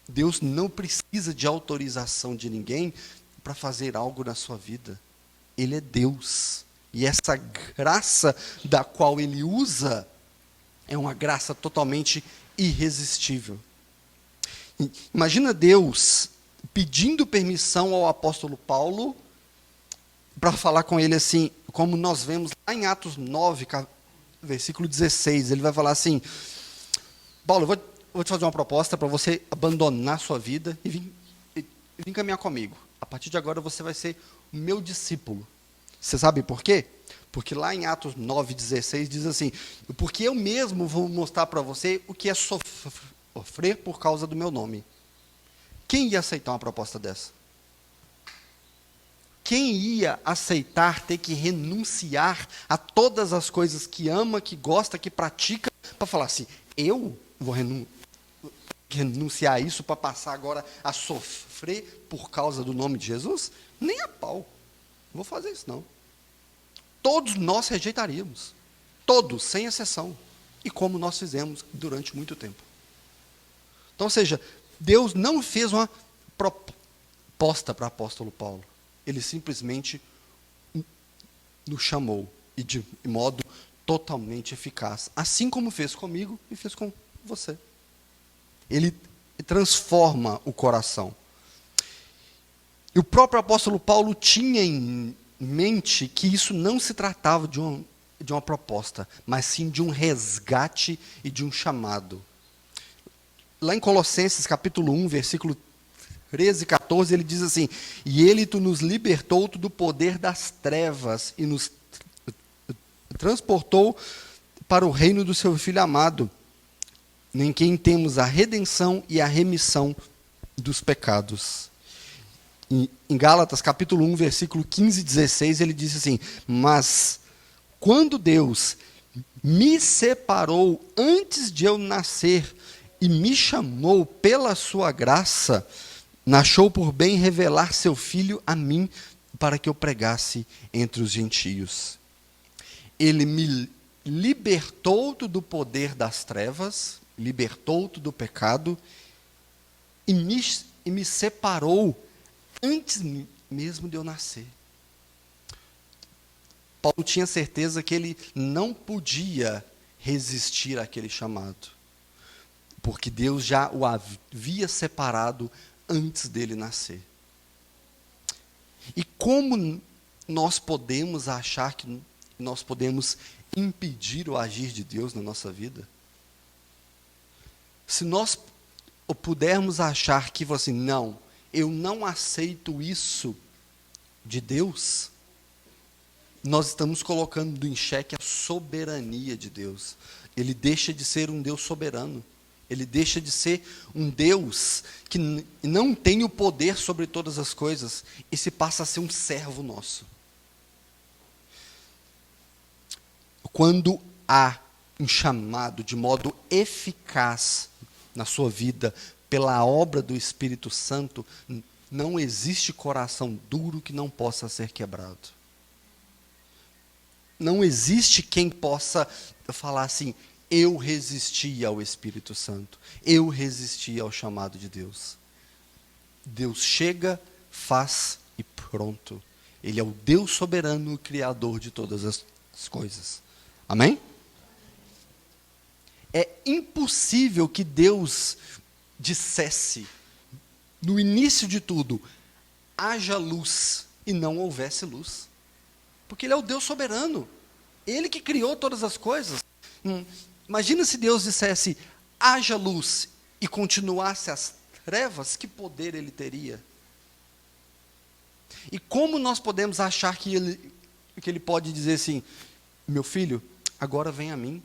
Deus não precisa de autorização de ninguém para fazer algo na sua vida. Ele é Deus. E essa graça da qual ele usa é uma graça totalmente irresistível. Imagina Deus pedindo permissão ao apóstolo Paulo para falar com ele assim, como nós vemos lá em Atos 9, versículo 16. Ele vai falar assim: Paulo, eu vou te fazer uma proposta para você abandonar sua vida e vir caminhar comigo. A partir de agora você vai ser o meu discípulo. Você sabe por quê? Porque lá em Atos 9,16 diz assim: porque eu mesmo vou mostrar para você o que é sofrer por causa do meu nome. Quem ia aceitar uma proposta dessa? Quem ia aceitar ter que renunciar a todas as coisas que ama, que gosta, que pratica, para falar assim, eu vou renunciar a isso para passar agora a sofrer por causa do nome de Jesus? Nem a pau. Não vou fazer isso não. Todos nós rejeitaríamos. Todos, sem exceção. E como nós fizemos durante muito tempo. Então, ou seja, Deus não fez uma proposta para o apóstolo Paulo. Ele simplesmente nos chamou, e de modo totalmente eficaz. Assim como fez comigo e fez com você. Ele transforma o coração. E o próprio apóstolo Paulo tinha em mente que isso não se tratava de uma proposta, mas sim de um resgate e de um chamado. Lá em Colossenses capítulo 1, versículo 13 e 14, ele diz assim: e ele nos libertou do poder das trevas e nos transportou para o reino do seu Filho amado, em quem temos a redenção e a remissão dos pecados. Em Gálatas capítulo 1, versículo 15 e 16, ele diz assim: mas quando Deus me separou antes de eu nascer e me chamou pela sua graça, achou por bem revelar seu Filho a mim, para que eu pregasse entre os gentios. Ele me libertou do poder das trevas, libertou do pecado, e me separou antes mesmo de eu nascer. Paulo tinha certeza que ele não podia resistir àquele chamado, porque Deus já o havia separado antes dele nascer. E como nós podemos achar que nós podemos impedir o agir de Deus na nossa vida? Se nós pudermos achar que assim, não, eu não aceito isso de Deus, nós estamos colocando em xeque a soberania de Deus. Ele deixa de ser um Deus soberano. Ele deixa de ser um Deus que não tem o poder sobre todas as coisas e se passa a ser um servo nosso. Quando há um chamado de modo eficaz na sua vida pela obra do Espírito Santo, não existe coração duro que não possa ser quebrado. Não existe quem possa falar assim: eu resisti ao Espírito Santo, eu resisti ao chamado de Deus. Deus chega, faz e pronto. Ele é o Deus soberano, o Criador de todas as coisas. Amém? É impossível que Deus dissesse, no início de tudo, haja luz, e não houvesse luz. Porque Ele é o Deus soberano. Ele que criou todas as coisas. Imagina se Deus dissesse, haja luz, e continuasse as trevas, que poder Ele teria? E como nós podemos achar que Ele pode dizer assim, meu filho, agora vem a mim?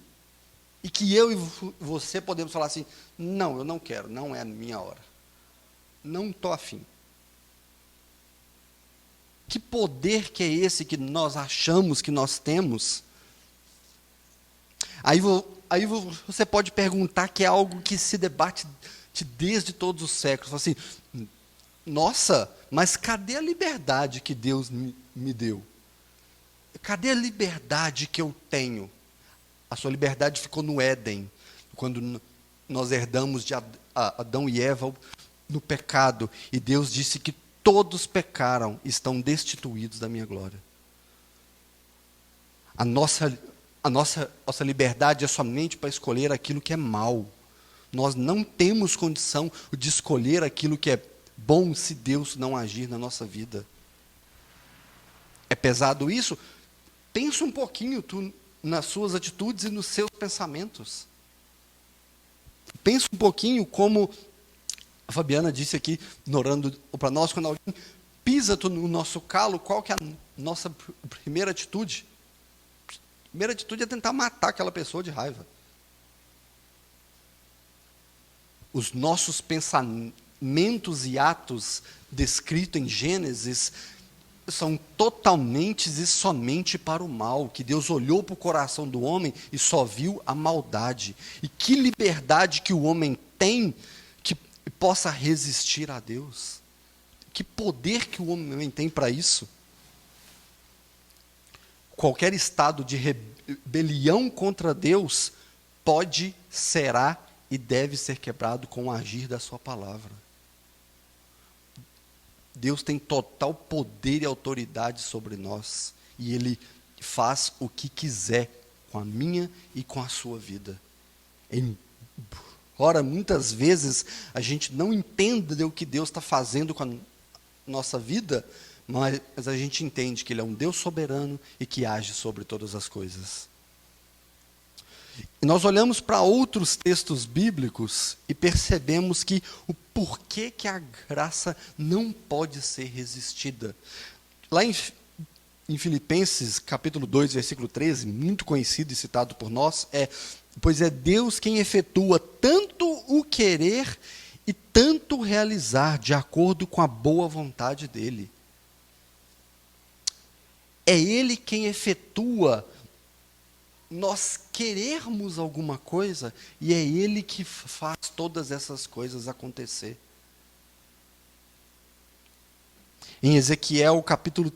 E que eu e você podemos falar assim, não, eu não quero, não é a minha hora. Não estou afim. Que poder que é esse que nós achamos que nós temos? Aí você pode perguntar, que é algo que se debate desde todos os séculos. Assim, nossa, mas cadê a liberdade que Deus me deu? cadê a liberdade que eu tenho? A sua liberdade ficou no Éden, quando nós herdamos de Adão e Eva no pecado, e Deus disse que todos pecaram, estão destituídos da minha glória. A nossa liberdade é somente para escolher aquilo que é mal. Nós não temos condição de escolher aquilo que é bom se Deus não agir na nossa vida. É pesado isso? Pensa um pouquinho nas suas atitudes e nos seus pensamentos. Pensa um pouquinho como a Fabiana disse aqui, orando para nós, quando alguém pisa no nosso calo, qual que é a nossa primeira atitude? A primeira atitude é tentar matar aquela pessoa de raiva. Os nossos pensamentos e atos descritos em Gênesis são totalmente e somente para o mal, que Deus olhou para o coração do homem e só viu a maldade. E que liberdade que o homem tem que possa resistir a Deus? Que poder que o homem tem para isso? Qualquer estado de rebelião contra Deus pode, será e deve ser quebrado com o agir da sua palavra. Deus tem total poder e autoridade sobre nós, e Ele faz o que quiser com a minha e com a sua vida. Embora muitas vezes a gente não entenda o que Deus está fazendo com a nossa vida, mas a gente entende que Ele é um Deus soberano e que age sobre todas as coisas. E nós olhamos para outros textos bíblicos e percebemos que o porquê que a graça não pode ser resistida. Lá em Filipenses, capítulo 2, versículo 13, muito conhecido e citado por nós, pois é Deus quem efetua tanto o querer e tanto o realizar de acordo com a boa vontade dEle. É Ele quem efetua nós querermos alguma coisa, e é Ele que faz todas essas coisas acontecer. Em Ezequiel, capítulo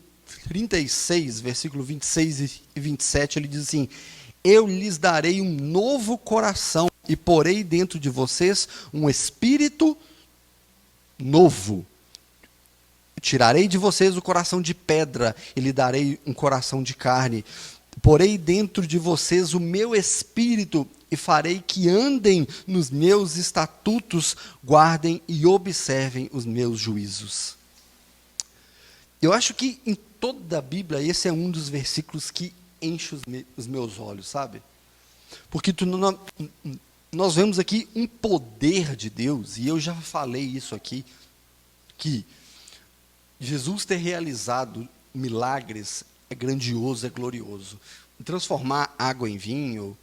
36, versículo 26 e 27, ele diz assim: eu lhes darei um novo coração, e porei dentro de vocês um espírito novo. Tirarei de vocês o coração de pedra, e lhe darei um coração de carne. Porei dentro de vocês o meu espírito e farei que andem nos meus estatutos, guardem e observem os meus juízos. Eu acho que em toda a Bíblia esse é um dos versículos que enche os meus olhos, sabe? Porque nós vemos aqui um poder de Deus, e eu já falei isso aqui, que Jesus ter realizado milagres é grandioso, é glorioso. Transformar água em vinho,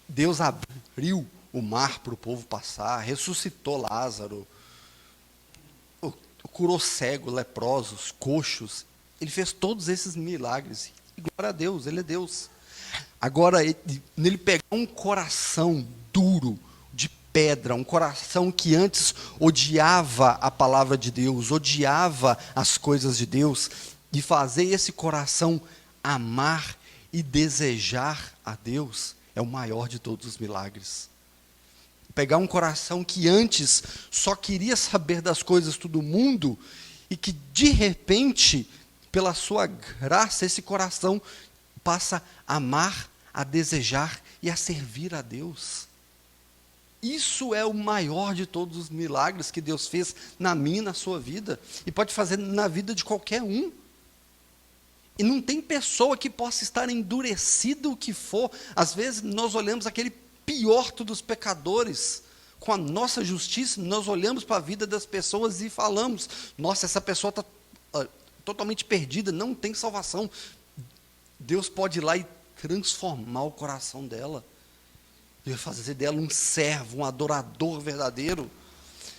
Deus abriu o mar para o povo passar, ressuscitou Lázaro, curou cego, leprosos, coxos. Ele fez todos esses milagres. E glória a Deus, Ele é Deus. Agora, nele pegar um coração duro, de pedra, um coração que antes odiava a palavra de Deus, odiava as coisas de Deus, de fazer esse coração amar e desejar a Deus, é o maior de todos os milagres. Pegar um coração que antes só queria saber das coisas do mundo, e que de repente, pela sua graça, esse coração passa a amar, a desejar e a servir a Deus. Isso é o maior de todos os milagres que Deus fez na minha e na sua vida, e pode fazer na vida de qualquer um. E não tem pessoa que possa estar endurecida o que for. Às vezes nós olhamos aquele pior dos pecadores, com a nossa justiça, nós olhamos para a vida das pessoas e falamos: nossa, essa pessoa está totalmente perdida, não tem salvação. Deus pode ir lá e transformar o coração dela, e fazer dela um servo, um adorador verdadeiro,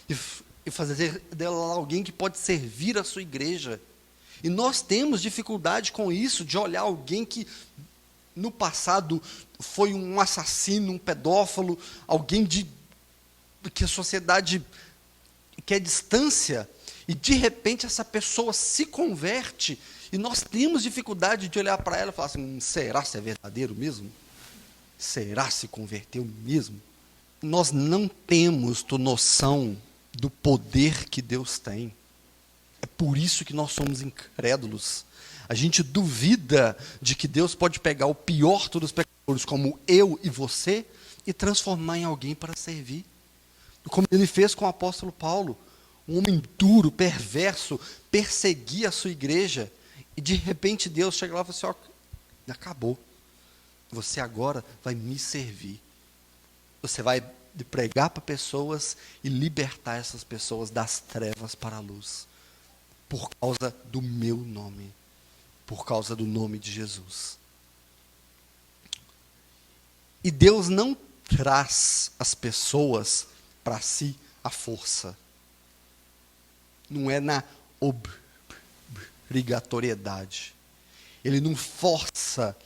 e fazer dela alguém que pode servir a sua igreja. E nós temos dificuldade com isso, de olhar alguém que no passado foi um assassino, um pedófilo, alguém que a sociedade quer distância, e de repente essa pessoa se converte E nós temos dificuldade de olhar para ela e falar assim, será se é verdadeiro mesmo? Será se converteu mesmo? Nós não temos noção do poder que Deus tem. É por isso que nós somos incrédulos. A gente duvida de que Deus pode pegar o pior dos pecadores, como eu e você, e transformar em alguém para servir. Como ele fez com o apóstolo Paulo. Um homem duro, perverso, perseguia a sua igreja. E de repente Deus chega lá e fala assim, ó, acabou. Você agora vai me servir. Você vai pregar para pessoas e libertar essas pessoas das trevas para a luz. Por causa do meu nome. Por causa do nome de Jesus. E Deus não traz as pessoas para si à força. Não é na obrigatoriedade. Ele não força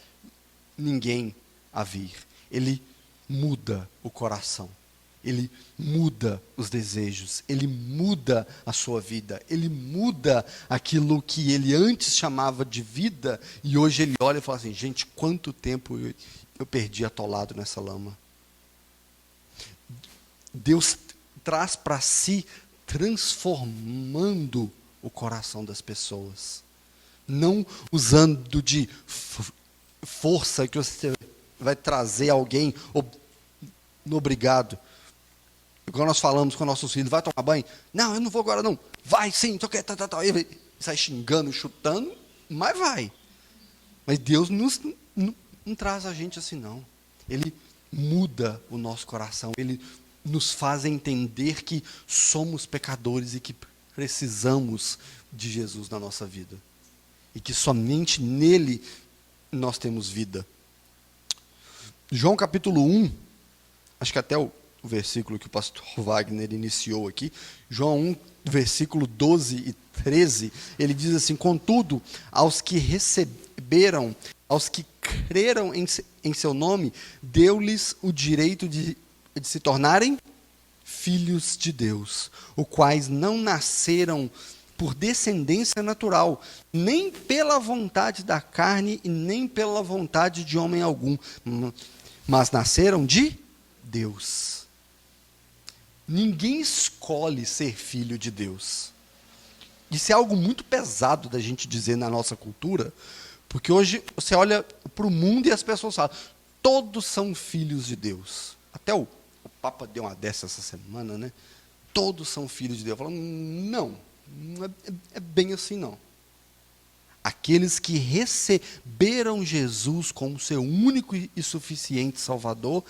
ninguém a vir. Ele muda o coração. Ele muda os desejos. Ele muda a sua vida. Ele muda aquilo que ele antes chamava de vida. E hoje ele olha e fala assim, gente, quanto tempo eu perdi atolado nessa lama. Deus traz para si, transformando o coração das pessoas. Não usando de força que você vai trazer alguém obrigado. Igual nós falamos com nossos filhos, vai tomar banho? Não, eu não vou agora não. Vai sim, ele sai xingando, chutando, mas vai. Mas Deus não traz a gente assim não. Ele muda o nosso coração, ele nos faz entender que somos pecadores e que precisamos de Jesus na nossa vida. E que somente nele nós temos vida. João capítulo 1, acho que até o versículo que o pastor Wagner iniciou aqui, João 1, versículo 12 e 13, ele diz assim, contudo, aos que receberam, aos que creram em seu nome, deu-lhes o direito de se tornarem filhos de Deus, os quais não nasceram por descendência natural, nem pela vontade da carne e nem pela vontade de homem algum, mas nasceram de Deus. Ninguém escolhe ser filho de Deus. Isso é algo muito pesado da gente dizer na nossa cultura, porque hoje você olha para o mundo e as pessoas falam, todos são filhos de Deus. Até o Papa deu uma dessa essa semana, né? Todos são filhos de Deus. Falando, não é bem assim não. Aqueles que receberam Jesus como seu único e suficiente Salvador,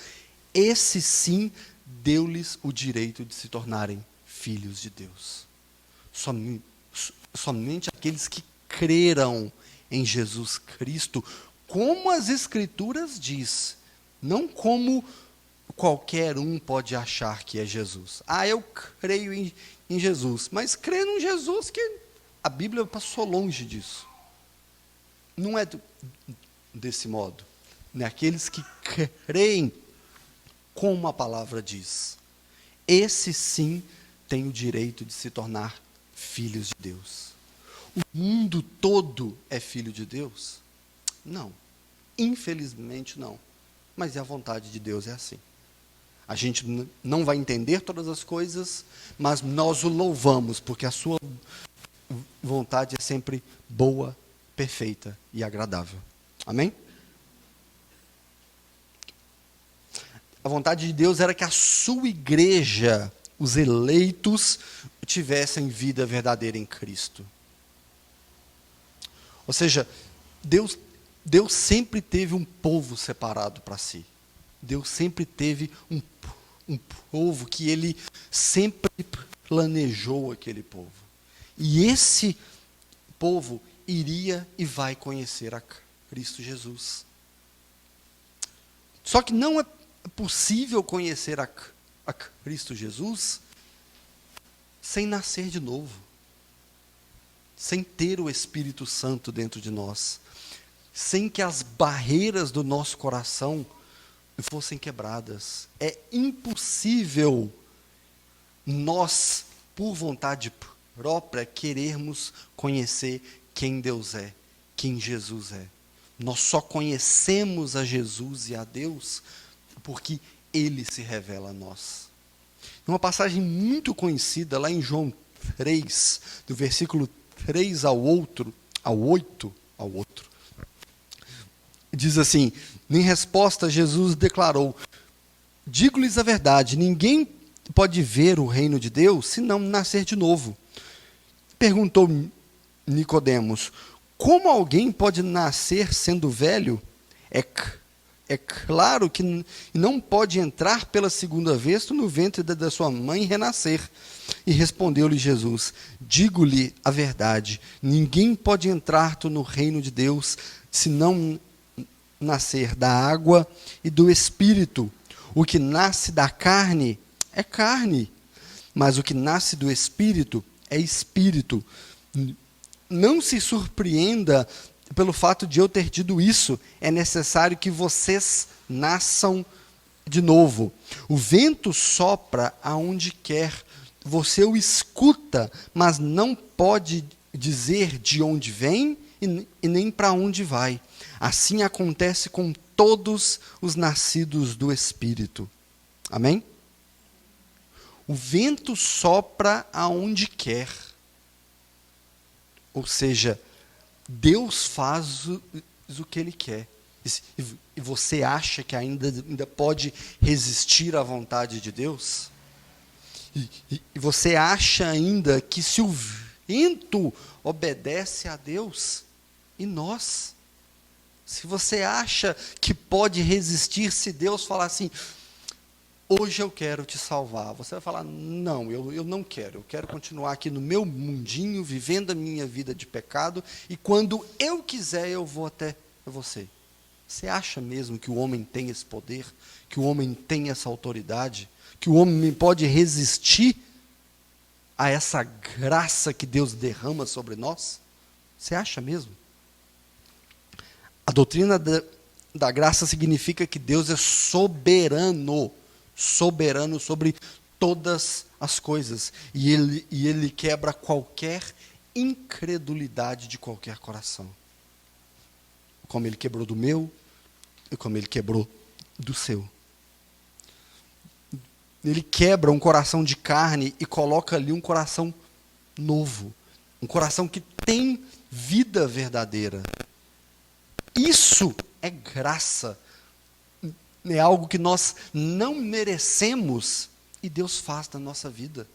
esse sim deu-lhes o direito de se tornarem filhos de Deus. Somente aqueles que creram em Jesus Cristo, como as Escrituras diz, não como qualquer um pode achar que é Jesus. Eu creio em Jesus, mas creio num Jesus que a Bíblia passou longe disso. Não é desse modo. Né? Aqueles que creem como a palavra diz. Esse sim tem o direito de se tornar filhos de Deus. O mundo todo é filho de Deus? Não. Infelizmente não. Mas a vontade de Deus é assim. A gente não vai entender todas as coisas, mas nós o louvamos, porque a sua vontade é sempre boa, perfeita e agradável. Amém? A vontade de Deus era que a sua igreja, os eleitos, tivessem vida verdadeira em Cristo. Ou seja, Deus sempre teve um povo separado para si. Deus sempre teve um povo que ele sempre planejou aquele povo. E esse povo iria e vai conhecer a Cristo Jesus. Só que não é possível conhecer a Cristo Jesus sem nascer de novo. Sem ter o Espírito Santo dentro de nós. Sem que as barreiras do nosso coração fossem quebradas. É impossível nós, por vontade própria, querermos conhecer quem Deus é. quem Jesus é. Nós só conhecemos a Jesus e a Deus porque Ele se revela a nós. Uma passagem muito conhecida lá em João 3, do versículo 3 ao 8, diz assim: em resposta, Jesus declarou: digo-lhes a verdade, ninguém pode ver o reino de Deus se não nascer de novo. Perguntou Nicodemos: como alguém pode nascer sendo velho? É claro que não pode entrar pela segunda vez no ventre da sua mãe e renascer. E respondeu-lhe Jesus: digo-lhe a verdade, ninguém pode entrar no reino de Deus se não nascer da água e do Espírito. O que nasce da carne é carne, mas o que nasce do Espírito é Espírito. Não se surpreenda pelo fato de eu ter dito isso. É necessário que vocês nasçam de novo. O vento sopra aonde quer. Você o escuta, mas não pode dizer de onde vem e nem para onde vai. Assim acontece com todos os nascidos do Espírito. Amém? O vento sopra aonde quer. Ou seja, Deus faz o que Ele quer. E você acha que ainda pode resistir à vontade de Deus? E você acha ainda que se o vento obedece a Deus, e nós? Se você acha que pode resistir se Deus falar assim: hoje eu quero te salvar, você vai falar: não, eu não quero, eu quero continuar aqui no meu mundinho, vivendo a minha vida de pecado, e quando eu quiser eu vou até você. Você acha mesmo que o homem tem esse poder, que o homem tem essa autoridade, que o homem pode resistir a essa graça que Deus derrama sobre nós? Você acha mesmo? A doutrina da graça significa que Deus é soberano sobre todas as coisas. E ele quebra qualquer incredulidade de qualquer coração. Como Ele quebrou do meu, e como Ele quebrou do seu. Ele quebra um coração de carne e coloca ali um coração novo. Um coração que tem vida verdadeira. Isso é graça. É algo que nós não merecemos e Deus faz na nossa vida.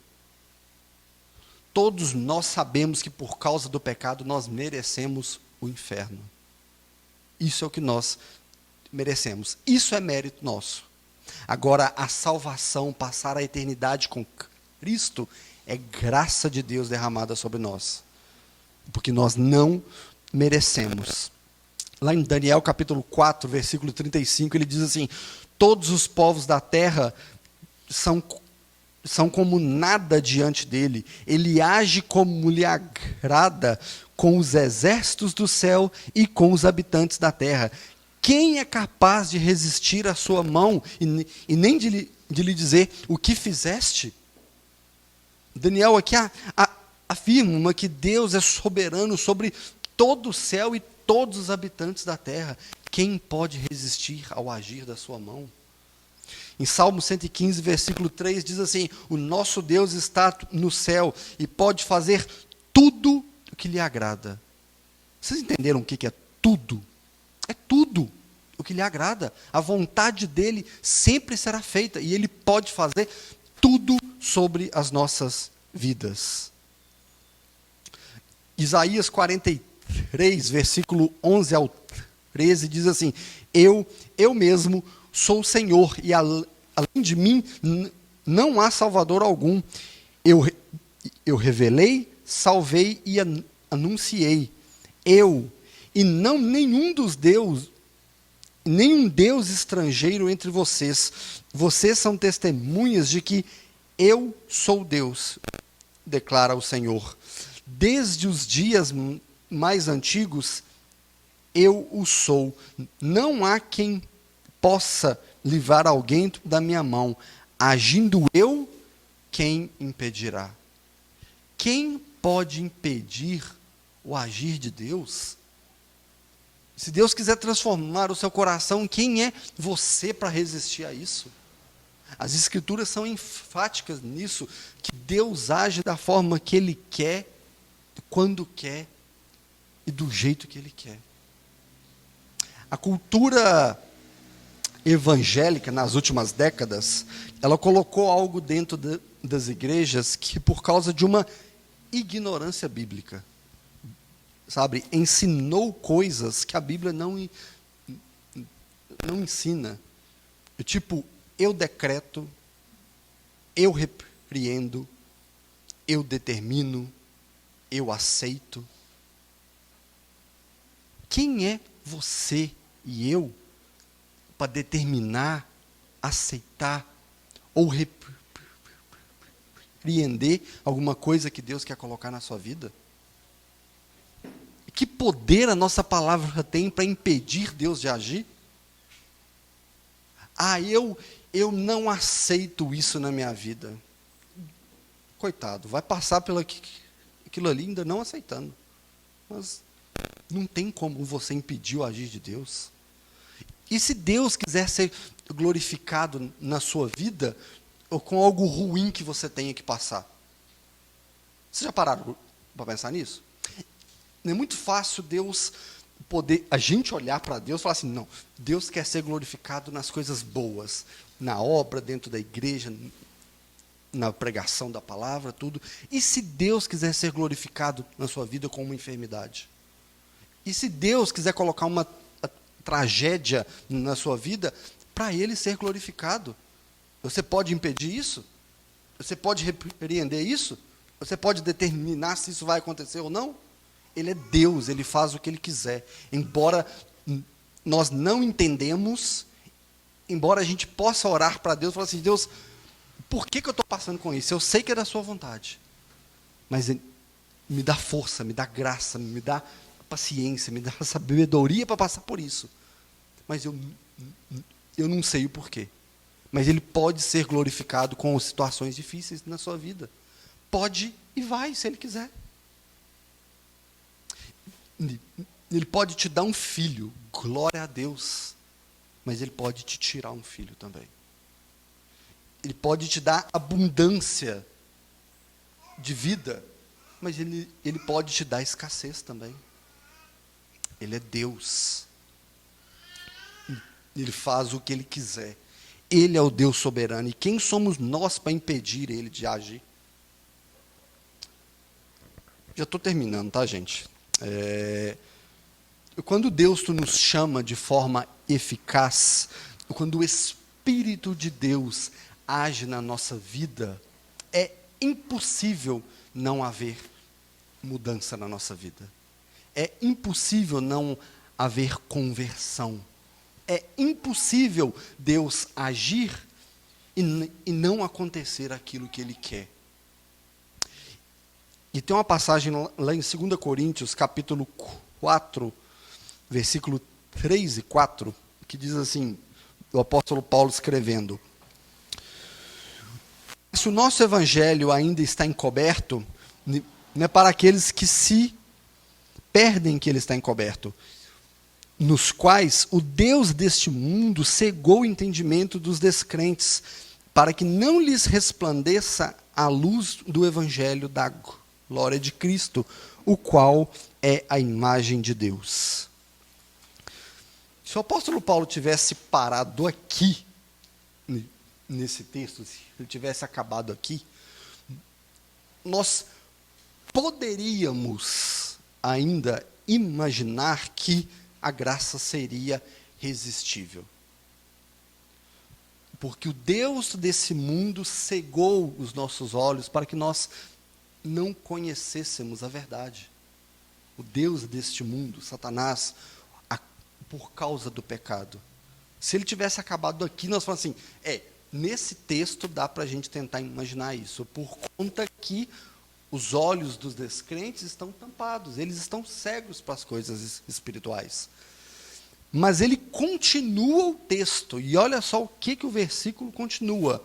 Todos nós sabemos que por causa do pecado nós merecemos o inferno. Isso é o que nós merecemos. Isso é mérito nosso. Agora, a salvação, passar a eternidade com Cristo, é graça de Deus derramada sobre nós. Porque nós não merecemos. Lá em Daniel capítulo 4, versículo 35, ele diz assim: todos os povos da terra são como nada diante dele. Ele age como lhe agrada com os exércitos do céu e com os habitantes da terra. Quem é capaz de resistir à sua mão e nem de lhe dizer o que fizeste? Daniel aqui afirma que Deus é soberano sobre todo o céu e todos os habitantes da terra. Quem pode resistir ao agir da sua mão? Em Salmo 115, versículo 3, diz assim: o nosso Deus está no céu e pode fazer tudo o que lhe agrada. Vocês entenderam o que é tudo? É tudo o que lhe agrada. A vontade dele sempre será feita e ele pode fazer tudo sobre as nossas vidas. Isaías 43, versículo 11 ao 13, diz assim: eu mesmo sou o Senhor, e além de mim não há Salvador algum. Eu revelei, salvei e anunciei. E não nenhum Deus estrangeiro entre vocês. Vocês são testemunhas de que eu sou Deus, declara o Senhor. Desde os dias mais antigos, eu o sou. Não há quem possa livrar alguém da minha mão. Agindo eu, quem impedirá? Quem pode impedir o agir de Deus? Se Deus quiser transformar o seu coração, quem é você para resistir a isso? As Escrituras são enfáticas nisso, que Deus age da forma que Ele quer, quando quer e do jeito que Ele quer. A cultura evangélica, nas últimas décadas, ela colocou algo dentro das igrejas que, por causa de uma ignorância bíblica, sabe, ensinou coisas que a Bíblia não ensina. Tipo, eu decreto, eu repreendo, eu determino, eu aceito. Quem é você e eu para determinar, aceitar ou repreender alguma coisa que Deus quer colocar na sua vida? Que poder a nossa palavra tem para impedir Deus de agir? Eu não aceito isso na minha vida. Coitado, vai passar pelo aquilo ali ainda não aceitando. Mas não tem como você impedir o agir de Deus. E se Deus quiser ser glorificado na sua vida, ou com algo ruim que você tenha que passar? Vocês já pararam para pensar nisso? Não é muito fácil Deus poder, a gente olhar para Deus e falar assim, não, Deus quer ser glorificado nas coisas boas, na obra, dentro da igreja, na pregação da palavra, tudo. E se Deus quiser ser glorificado na sua vida com uma enfermidade? E se Deus quiser colocar uma tragédia na sua vida, para Ele ser glorificado? Você pode impedir isso? Você pode repreender isso? Você pode determinar se isso vai acontecer ou não? Ele é Deus, Ele faz o que Ele quiser. Embora nós não entendemos, embora a gente possa orar para Deus e falar assim, Deus, por que eu estou passando com isso? Eu sei que é da sua vontade, mas me dá força, me dá graça, me dá paciência, me dá sabedoria para passar por isso. Mas eu não sei o porquê. Mas Ele pode ser glorificado com situações difíceis na sua vida. Pode e vai, se Ele quiser. Ele pode te dar um filho, glória a Deus. Mas Ele pode te tirar um filho também. Ele pode te dar abundância de vida, mas Ele pode te dar escassez também. Ele é Deus. Ele faz o que Ele quiser. Ele é o Deus soberano. E quem somos nós para impedir Ele de agir? Já estou terminando, tá, gente? Quando Deus nos chama de forma eficaz, quando o Espírito de Deus age na nossa vida, é impossível não haver mudança na nossa vida. É impossível não haver conversão. É impossível Deus agir e não acontecer aquilo que Ele quer. E tem uma passagem lá em 2 Coríntios, capítulo 4, versículo 3 e 4, que diz assim, o apóstolo Paulo escrevendo: se o nosso evangelho ainda está encoberto, não é para aqueles que se perdem que ele está encoberto, nos quais o Deus deste mundo cegou o entendimento dos descrentes, para que não lhes resplandeça a luz do evangelho da glória de Cristo, o qual é a imagem de Deus. Se o apóstolo Paulo tivesse parado aqui, nesse texto, se ele tivesse acabado aqui, nós poderíamos ainda imaginar que a graça seria resistível. Porque o Deus desse mundo cegou os nossos olhos para que nós não conhecêssemos a verdade. O Deus deste mundo, Satanás, por causa do pecado. Se ele tivesse acabado aqui, nós falamos assim, nesse texto dá para a gente tentar imaginar isso, por conta que os olhos dos descrentes estão tampados, eles estão cegos para as coisas espirituais. Mas ele continua o texto, e olha só o que o versículo continua.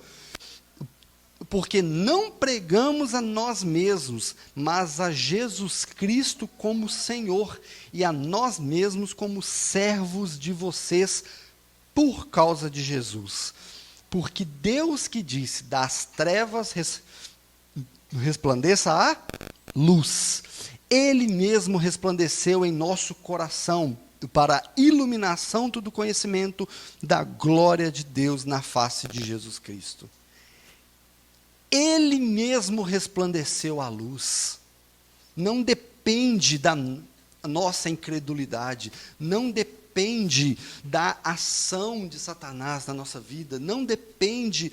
porque não pregamos a nós mesmos, mas a Jesus Cristo como Senhor, e a nós mesmos como servos de vocês, por causa de Jesus. Porque Deus que disse, das trevas resplandeça a luz, Ele mesmo resplandeceu em nosso coração, para a iluminação do conhecimento da glória de Deus na face de Jesus Cristo. Ele mesmo resplandeceu a luz. Não depende da nossa incredulidade, não depende da ação de Satanás na nossa vida, não depende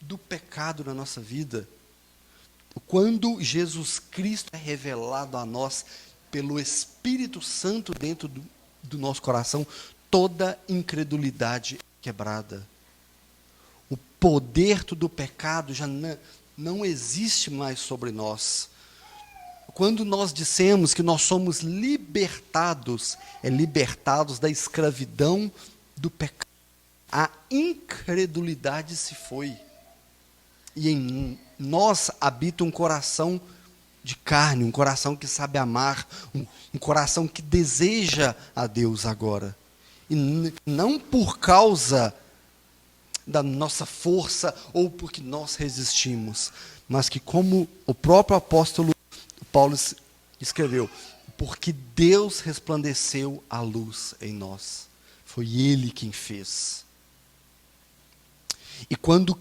do pecado na nossa vida. Quando Jesus Cristo é revelado a nós pelo Espírito Santo dentro do nosso coração, toda incredulidade é quebrada. O poder do pecado já não existe mais sobre nós. Quando nós dissemos que nós somos libertados, libertados da escravidão do pecado, a incredulidade se foi. E em nós habita um coração de carne, um coração que sabe amar, um coração que deseja a Deus agora. E não por causa da nossa força ou porque nós resistimos, mas que, como o próprio apóstolo Paulo escreveu, porque Deus resplandeceu a luz em nós. Foi Ele quem fez. E quando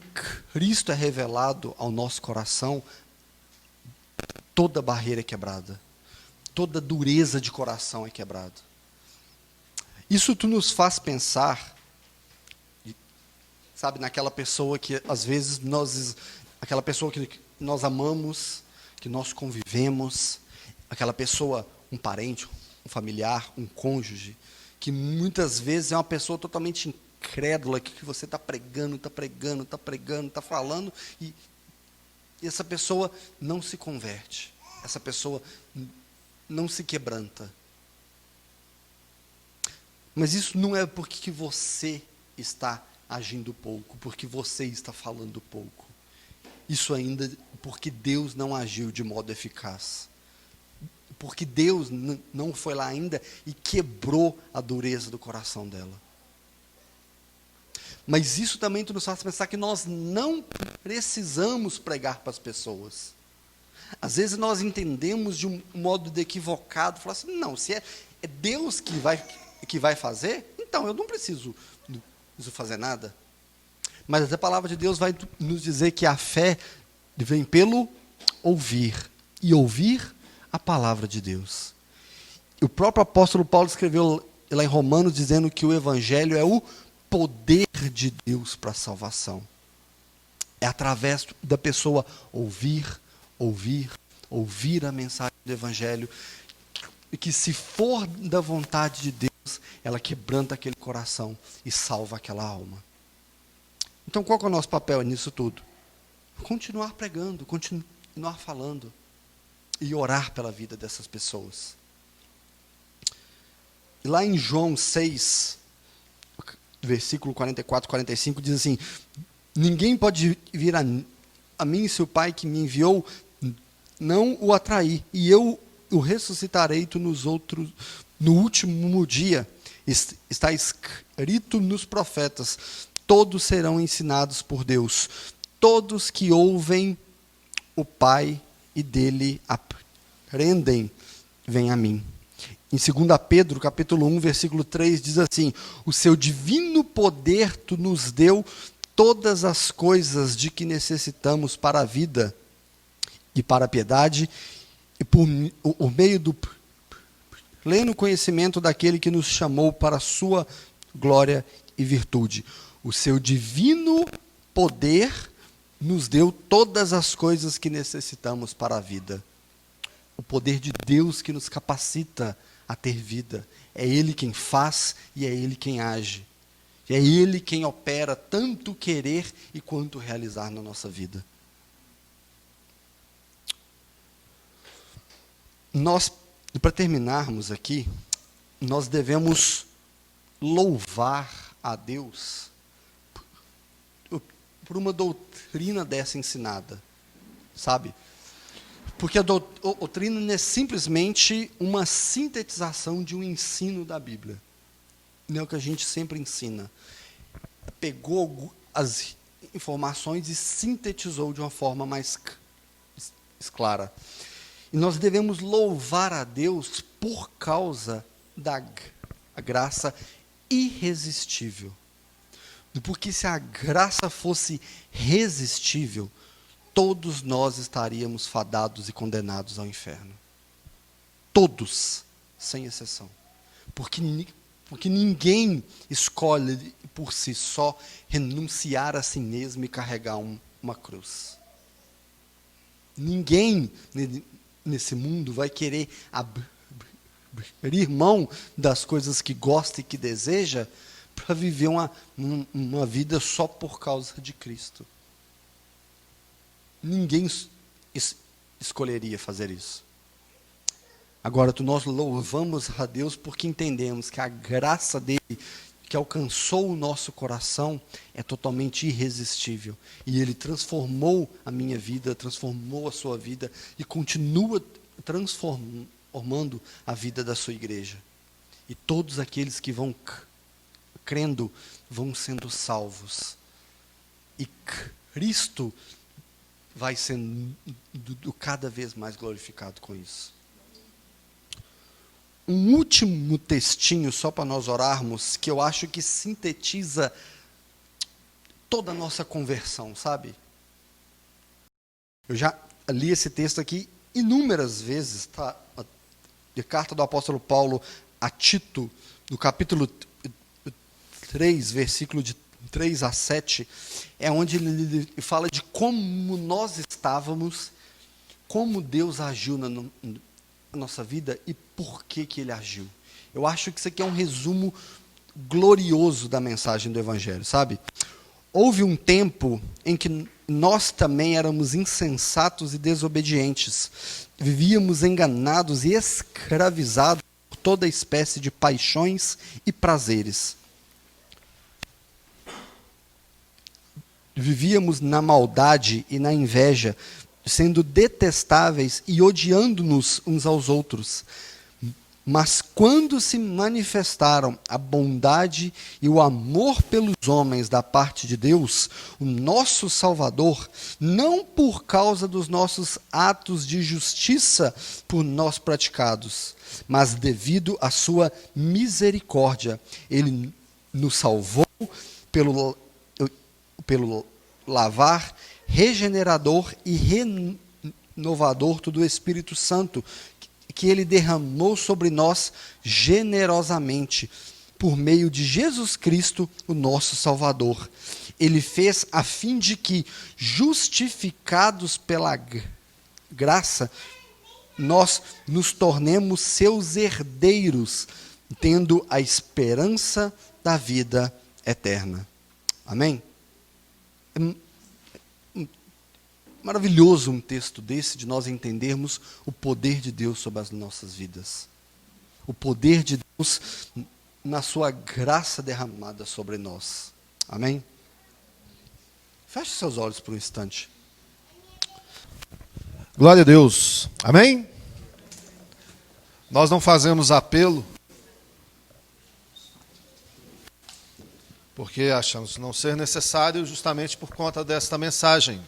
Cristo é revelado ao nosso coração, toda barreira é quebrada. Toda dureza de coração é quebrada. Isso nos faz pensar, sabe, naquela pessoa que às vezes aquela pessoa que nós amamos, que nós convivemos, aquela pessoa, um parente, um familiar, um cônjuge, que muitas vezes é uma pessoa totalmente incrédula, que você está pregando, está falando, e essa pessoa não se converte, essa pessoa não se quebranta. Mas isso não é porque você está agindo pouco, porque você está falando pouco. Isso ainda porque Deus não agiu de modo eficaz. Porque Deus não foi lá ainda e quebrou a dureza do coração dela. Mas isso também nos faz pensar que nós não precisamos pregar para as pessoas. Às vezes nós entendemos de um modo equivocado, falar assim, não, se é Deus que vai fazer, então eu não preciso fazer nada. Mas a palavra de Deus vai nos dizer que a fé vem pelo ouvir, e ouvir a palavra de Deus. O próprio apóstolo Paulo escreveu lá em Romanos, dizendo que o evangelho é o poder de Deus para a salvação. É através da pessoa ouvir a mensagem do evangelho, e que, se for da vontade de Deus, ela quebranta aquele coração e salva aquela alma. Então, qual que é o nosso papel nisso tudo? Continuar pregando, continuar falando e orar pela vida dessas pessoas. E lá em João 6, versículo 44, 45, diz assim, ninguém pode vir a mim se o Pai que me enviou não o atrair, e eu o ressuscitarei no último dia. Está escrito nos profetas, todos serão ensinados por Deus. Todos que ouvem o Pai e dele aprendem, vêm a mim. Em 2 Pedro, capítulo 1, versículo 3, diz assim, o seu divino poder tu nos deu todas as coisas de que necessitamos para a vida e para a piedade, e por meio do pleno conhecimento daquele que nos chamou para a sua glória e virtude. O seu divino poder nos deu todas as coisas que necessitamos para a vida. O poder de Deus que nos capacita a ter vida. É Ele quem faz e é Ele quem age. E é Ele quem opera tanto querer e quanto realizar na nossa vida. Nós, para terminarmos aqui, nós devemos louvar a Deus por uma doutrina dessa ensinada, sabe? Porque a doutrina não é simplesmente uma sintetização de um ensino da Bíblia. Não é o que a gente sempre ensina. Pegou as informações e sintetizou de uma forma mais clara. E nós devemos louvar a Deus por causa da graça irresistível. Porque se a graça fosse resistível, todos nós estaríamos fadados e condenados ao inferno. Todos, sem exceção. Porque ninguém escolhe por si só renunciar a si mesmo e carregar uma cruz. Ninguém nesse mundo vai querer abrir mão das coisas que gosta e que deseja para viver uma vida só por causa de Cristo. Ninguém escolheria fazer isso. Agora, nós louvamos a Deus porque entendemos que a graça dele, que alcançou o nosso coração, é totalmente irresistível. E ele transformou a minha vida, transformou a sua vida e continua transformando a vida da sua igreja. E todos aqueles que vão crendo vão sendo salvos. E Cristo vai sendo cada vez mais glorificado com isso. Um último textinho, só para nós orarmos, que eu acho que sintetiza toda a nossa conversão, sabe? Eu já li esse texto aqui inúmeras vezes, tá? De carta do apóstolo Paulo a Tito, no capítulo 3, versículo de 3 a 7, é onde ele fala de como nós estávamos, como Deus agiu na nossa vida e por que ele agiu. Eu acho que isso aqui é um resumo glorioso da mensagem do Evangelho, sabe? Houve um tempo em que nós também éramos insensatos e desobedientes, vivíamos enganados e escravizados por toda espécie de paixões e prazeres. Vivíamos na maldade e na inveja, sendo detestáveis e odiando-nos uns aos outros. Mas quando se manifestaram a bondade e o amor pelos homens da parte de Deus, o nosso Salvador, não por causa dos nossos atos de justiça por nós praticados, mas devido à sua misericórdia, ele nos salvou pelo lavar regenerador e renovador do Espírito Santo, que ele derramou sobre nós generosamente, por meio de Jesus Cristo, o nosso Salvador. Ele fez a fim de que, justificados pela graça, nós nos tornemos seus herdeiros, tendo a esperança da vida eterna. Amém? É maravilhoso um texto desse, de nós entendermos o poder de Deus sobre as nossas vidas. O poder de Deus na sua graça derramada sobre nós. Amém? Feche seus olhos por um instante. Glória a Deus. Amém? Nós não fazemos apelo porque achamos não ser necessário justamente por conta desta mensagem.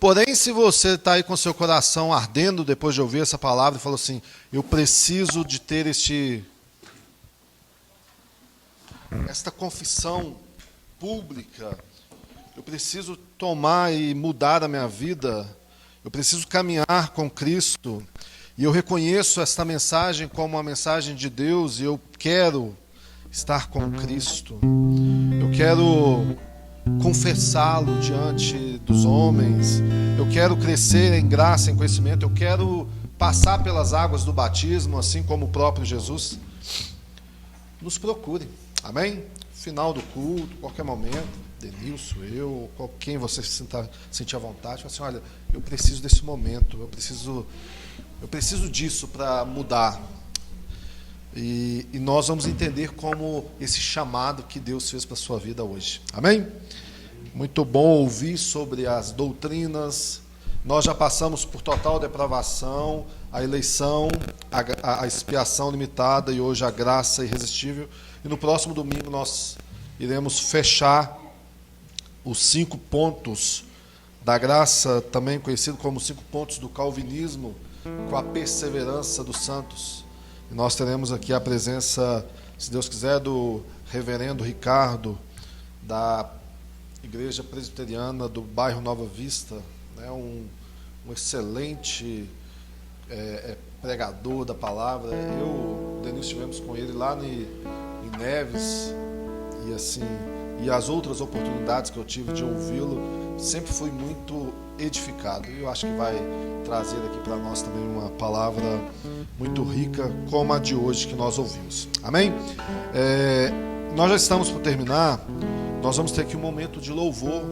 Porém, se você está aí com seu coração ardendo depois de ouvir essa palavra e falou assim, eu preciso de ter esta confissão pública, eu preciso tomar e mudar a minha vida, eu preciso caminhar com Cristo, e eu reconheço esta mensagem como uma mensagem de Deus, e eu quero estar com Cristo, eu quero confessá-lo diante dos homens, eu quero crescer em graça, em conhecimento, eu quero passar pelas águas do batismo, assim como o próprio Jesus. Nos procure, amém? Final do culto, qualquer momento, Denilson, eu, quem você sentir à vontade, fala assim, olha, eu preciso desse momento, eu preciso disso para mudar. E nós vamos entender como esse chamado que Deus fez para a sua vida hoje. Amém? Muito bom ouvir sobre as doutrinas. Nós já passamos por total depravação, a eleição, a expiação limitada e hoje a graça irresistível. E no próximo domingo nós iremos fechar os 5 pontos da graça, também conhecido como 5 pontos do calvinismo, com a perseverança dos santos. E nós teremos aqui a presença, se Deus quiser, do reverendo Ricardo, da Igreja Presbiteriana do bairro Nova Vista, né, um excelente pregador da palavra. Eu, o Denis, estivemos com ele lá em Neves, e assim, e as outras oportunidades que eu tive de ouvi-lo, sempre fui muito edificado. E eu acho que vai trazer aqui para nós também uma palavra muito rica, como a de hoje que nós ouvimos. Amém? Nós já estamos por terminar. Nós vamos ter aqui um momento de louvor.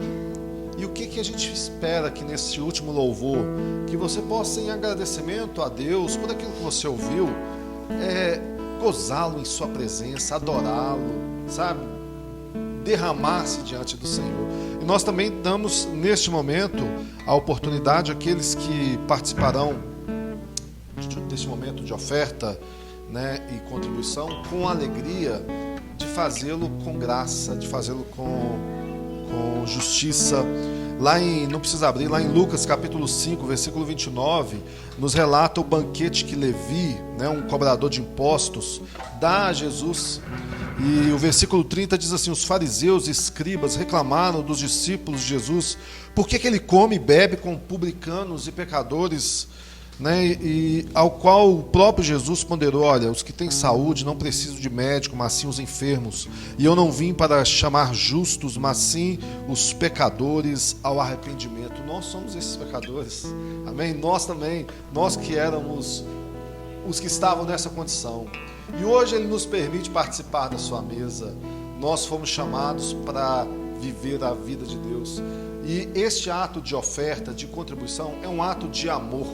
E o que a gente espera aqui nesse último louvor? Que você possa, em agradecimento a Deus por aquilo que você ouviu, gozá-lo em sua presença, adorá-lo, sabe? Derramar-se diante do Senhor. E nós também damos neste momento a oportunidade àqueles que participarão deste momento de oferta, né, e contribuição, com alegria, de fazê-lo com graça, de fazê-lo com justiça. Não precisa abrir, lá em Lucas capítulo 5, versículo 29, nos relata o banquete que Levi, né, um cobrador de impostos, dá a Jesus. E o versículo 30 diz assim: os fariseus e escribas reclamaram dos discípulos de Jesus, por que ele come e bebe com publicanos e pecadores, né? E ao qual o próprio Jesus ponderou: olha, os que têm saúde não precisam de médico, mas sim os enfermos. E eu não vim para chamar justos, mas sim os pecadores ao arrependimento. Nós somos esses pecadores, amém? Nós também, nós que éramos os que estavam nessa condição. E hoje Ele nos permite participar da sua mesa. Nós fomos chamados para viver a vida de Deus. E este ato de oferta, de contribuição, é um ato de amor.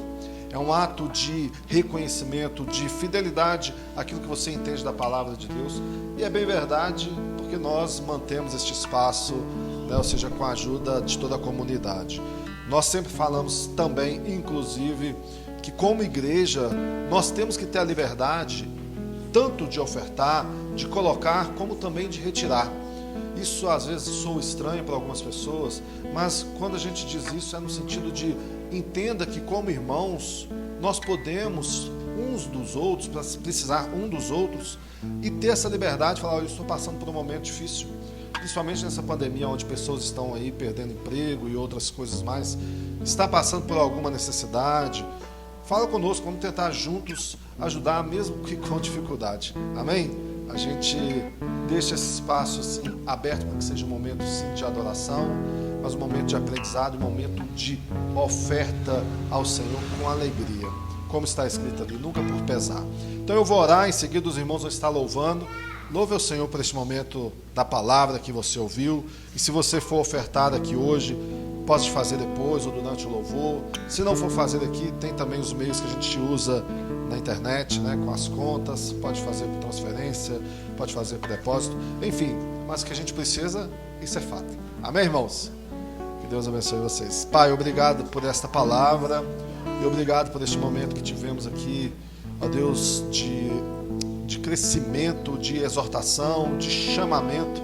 É um ato de reconhecimento, de fidelidade àquilo que você entende da palavra de Deus. E é bem verdade, porque nós mantemos este espaço, né, ou seja, com a ajuda de toda a comunidade. Nós sempre falamos também, inclusive, que como igreja, nós temos que ter a liberdade tanto de ofertar, de colocar, como também de retirar. Isso às vezes soa estranho para algumas pessoas, mas quando a gente diz isso é no sentido de entenda que como irmãos nós podemos uns dos outros, precisar um dos outros e ter essa liberdade de falar: olha, eu estou passando por um momento difícil, principalmente nessa pandemia onde pessoas estão aí perdendo emprego e outras coisas mais, está passando por alguma necessidade. Fala conosco, vamos tentar juntos ajudar, mesmo que com dificuldade. Amém? A gente deixa esse espaço assim, aberto para que seja um momento sim, de adoração, mas um momento de aprendizado, um momento de oferta ao Senhor com alegria. Como está escrito ali, nunca por pesar. Então eu vou orar, em seguida os irmãos vão estar louvando. Louve ao Senhor por este momento da palavra que você ouviu. E se você for ofertar aqui hoje, pode fazer depois ou durante o louvor. Se não for fazer aqui, tem também os meios que a gente usa na internet, né, com as contas. Pode fazer por transferência, pode fazer por depósito. Enfim, mas o que a gente precisa, isso é fato. Amém, irmãos? Que Deus abençoe vocês. Pai, obrigado por esta palavra e obrigado por este momento que tivemos aqui, ó Deus, de crescimento, de exortação, de chamamento.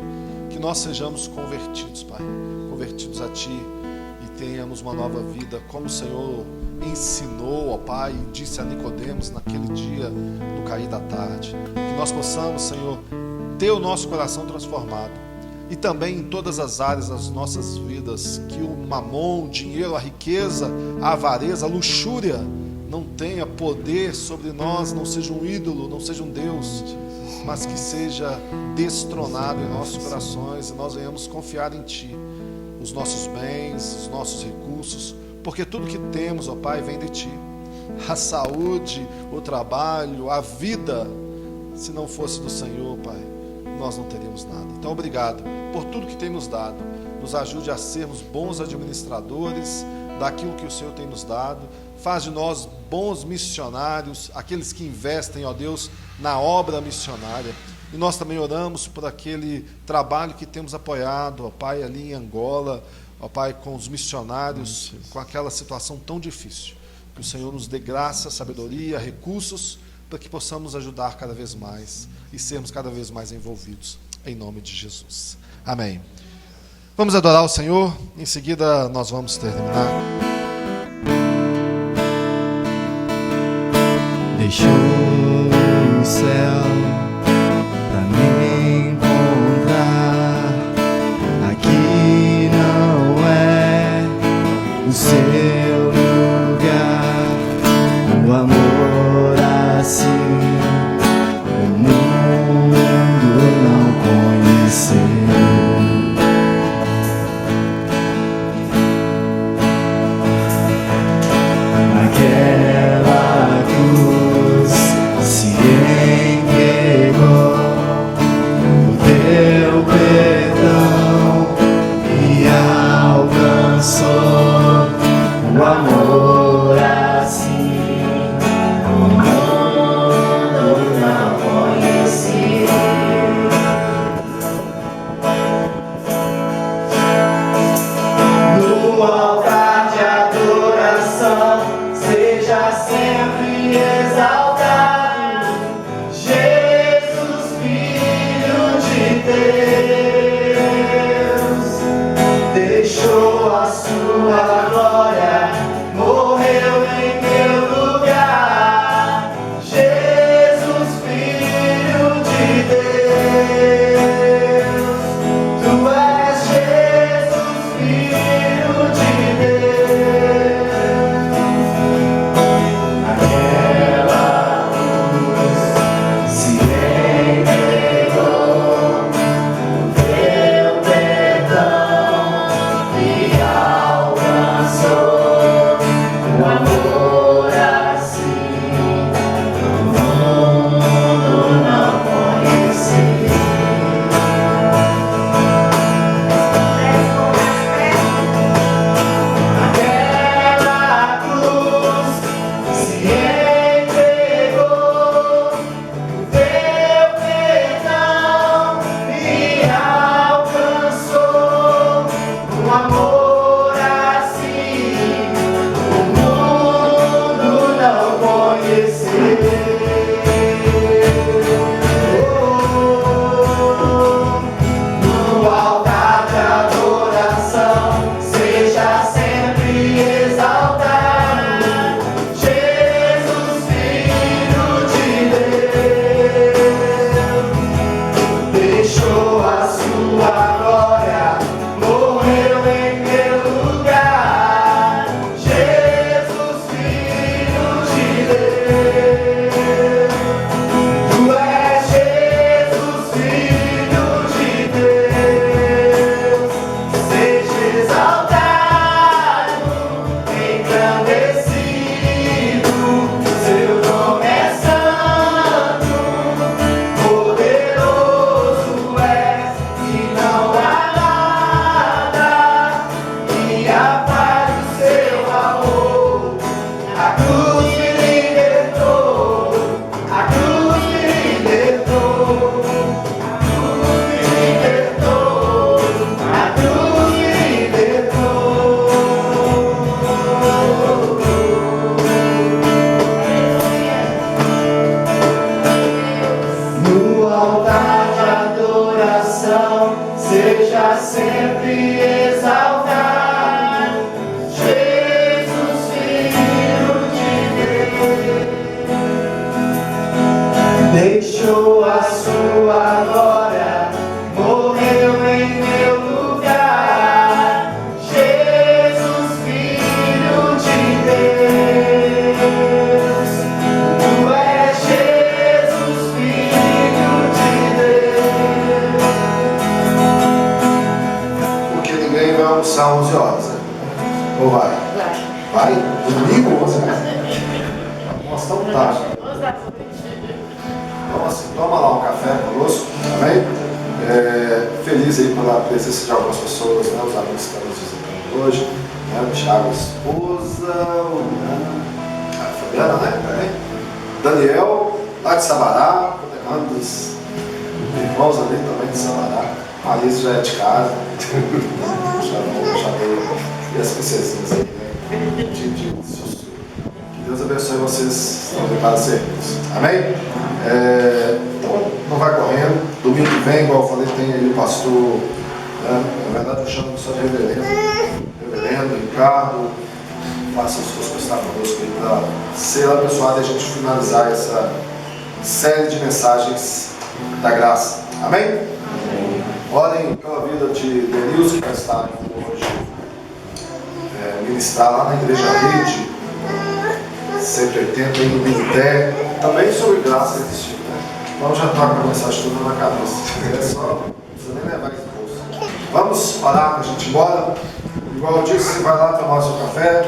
Que nós sejamos convertidos, Pai, convertidos a Ti, e tenhamos uma nova vida, como o Senhor ensinou, ó Pai, e disse a Nicodemos naquele dia do cair da tarde. Que nós possamos, Senhor, ter o nosso coração transformado, e também em todas as áreas das nossas vidas, que o mamon, o dinheiro, a riqueza, a avareza, a luxúria não tenha poder sobre nós, não seja um ídolo, não seja um Deus, mas que seja destronado em nossos corações e nós venhamos confiar em Ti, os nossos bens, os nossos recursos, porque tudo que temos, ó Pai, vem de Ti. A saúde, o trabalho, a vida, se não fosse do Senhor, Pai, nós não teríamos nada. Então, obrigado por tudo que tem nos dado. Nos ajude a sermos bons administradores daquilo que o Senhor tem nos dado. Faz de nós bons missionários, aqueles que investem, ó Deus, na obra missionária. E nós também oramos por aquele trabalho que temos apoiado, ó Pai, ali em Angola, ó Pai, com os missionários, com aquela situação tão difícil. Que o Senhor nos dê graça, sabedoria, recursos, para que possamos ajudar cada vez mais e sermos cada vez mais envolvidos, em nome de Jesus. Amém. Vamos adorar o Senhor, em seguida nós vamos terminar. Deixou o céu pra me encontrar. Aqui não é o seu lugar. O amor assim o mundo não conheceu. Naquela cruz se entregou o teu perdão e alcançou o amor assim o mundo não conhecia. No altar de adoração seja sempre exaltado, Jesus, Filho de Deus, deixou a sua glória, morreu em meu lugar. Jesus, Filho de Deus, tu és Jesus, Filho de Deus. Naquela cruz se entregou o teu perdão e alcançou o amor assim o mundo não conhecia. Naquela cruz se entregou o teu perdão e alcançou um amor assim o mundo não conheceu. No altar de adoração seja sempre exaltado, Jesus, Filho de Deus, deixou a sua glória, morreu em meu lugar. Jesus, Filho de Deus, tu és Jesus, Filho de Deus, seja exaltado, engrandecido, seu nome é santo, poderoso és e não há nada que apague o seu amor. A cruz me libertou, a cruz me libertou, a cruz me libertou, a cruz me libertou. No altar de adoração seja sempre exaltado, Jesus, Filho de Deus, deixou a sua glória, morreu em meu lugar. Jesus, Filho de Deus, tu és Jesus, Filho de Deus. Porque ninguém vai almoçar 11 horas, né? Ou vai? Vai? Domingo 11 horas? Almoço tão tarde. Então assim, toma lá um café conosco, amém? Feliz aí pela presença de algumas pessoas, né? Os amigos que estão nos visitando hoje, né? O Thiago, a esposa, a Fabiana, né? Daniel, lá de Sabará, coordenando dos irmãos ali também de Sabará. A Alice já é de casa. já veio. E as princesinhas aí, né? Que Deus abençoe vocês que estão preparados a serviço. Amém? Então, não vai correndo. Domingo que vem, igual eu falei, tem aí o pastor, né? Na verdade eu chamo só de reverendo Ricardo. Faça as coisas que está conosco aí para ser abençoado e a gente finalizar essa série de mensagens da graça. Amém? Orem pela vida de Denilson, que vai estar hoje ministrar lá na Igreja Rede 180 em Minté, também sobre graça e destino, né? Vamos já estar com a mensagem toda na cabeça. É só, não precisa nem levar esse bolso. Vamos parar para a gente ir embora. Igual eu disse, você vai lá tomar o seu café.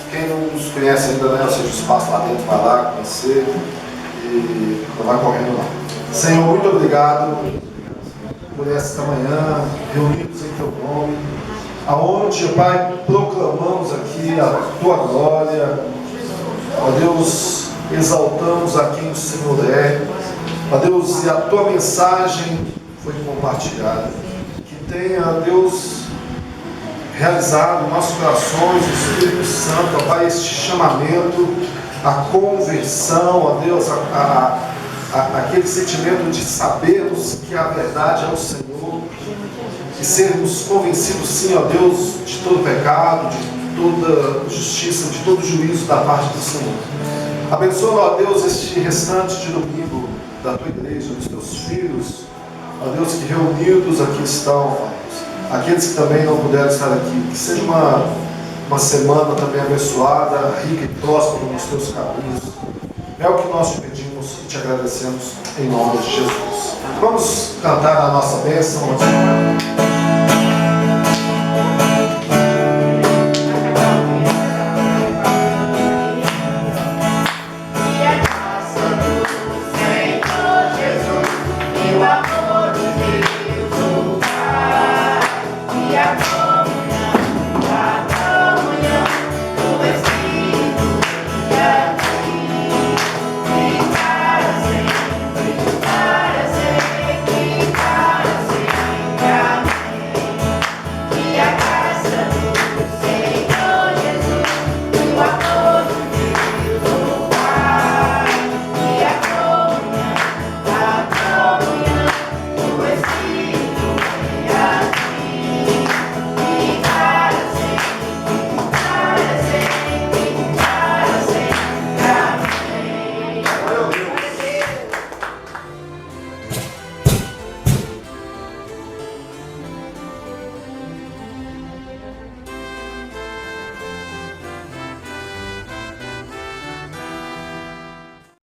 Quem não nos conhece ainda, né? Ou seja, o espaço lá dentro, vai lá conhecer e não vai correndo não. Senhor, muito obrigado por esta manhã, reunidos em Teu nome, aonde, Pai, proclamamos aqui a Tua glória, ó Deus, exaltamos a quem o Senhor é, ó Deus, e a Tua mensagem foi compartilhada, que tenha, Deus, realizado em nossos corações, o Espírito Santo, ó Pai, este chamamento, a conversão, ó Deus, aquele sentimento de sabermos que a verdade é o Senhor e sermos convencidos, sim, ó Deus, de todo pecado, de toda justiça, de todo juízo da parte do Senhor. Abençoa, ó Deus, este restante de domingo da Tua igreja, dos Teus filhos, ó Deus, que reunidos aqui estão, aqueles que também não puderam estar aqui, que seja uma semana também abençoada, rica e próspera nos Teus caminhos. É o que nós te pedimos e te agradecemos em nome de Jesus. Vamos cantar a nossa bênção.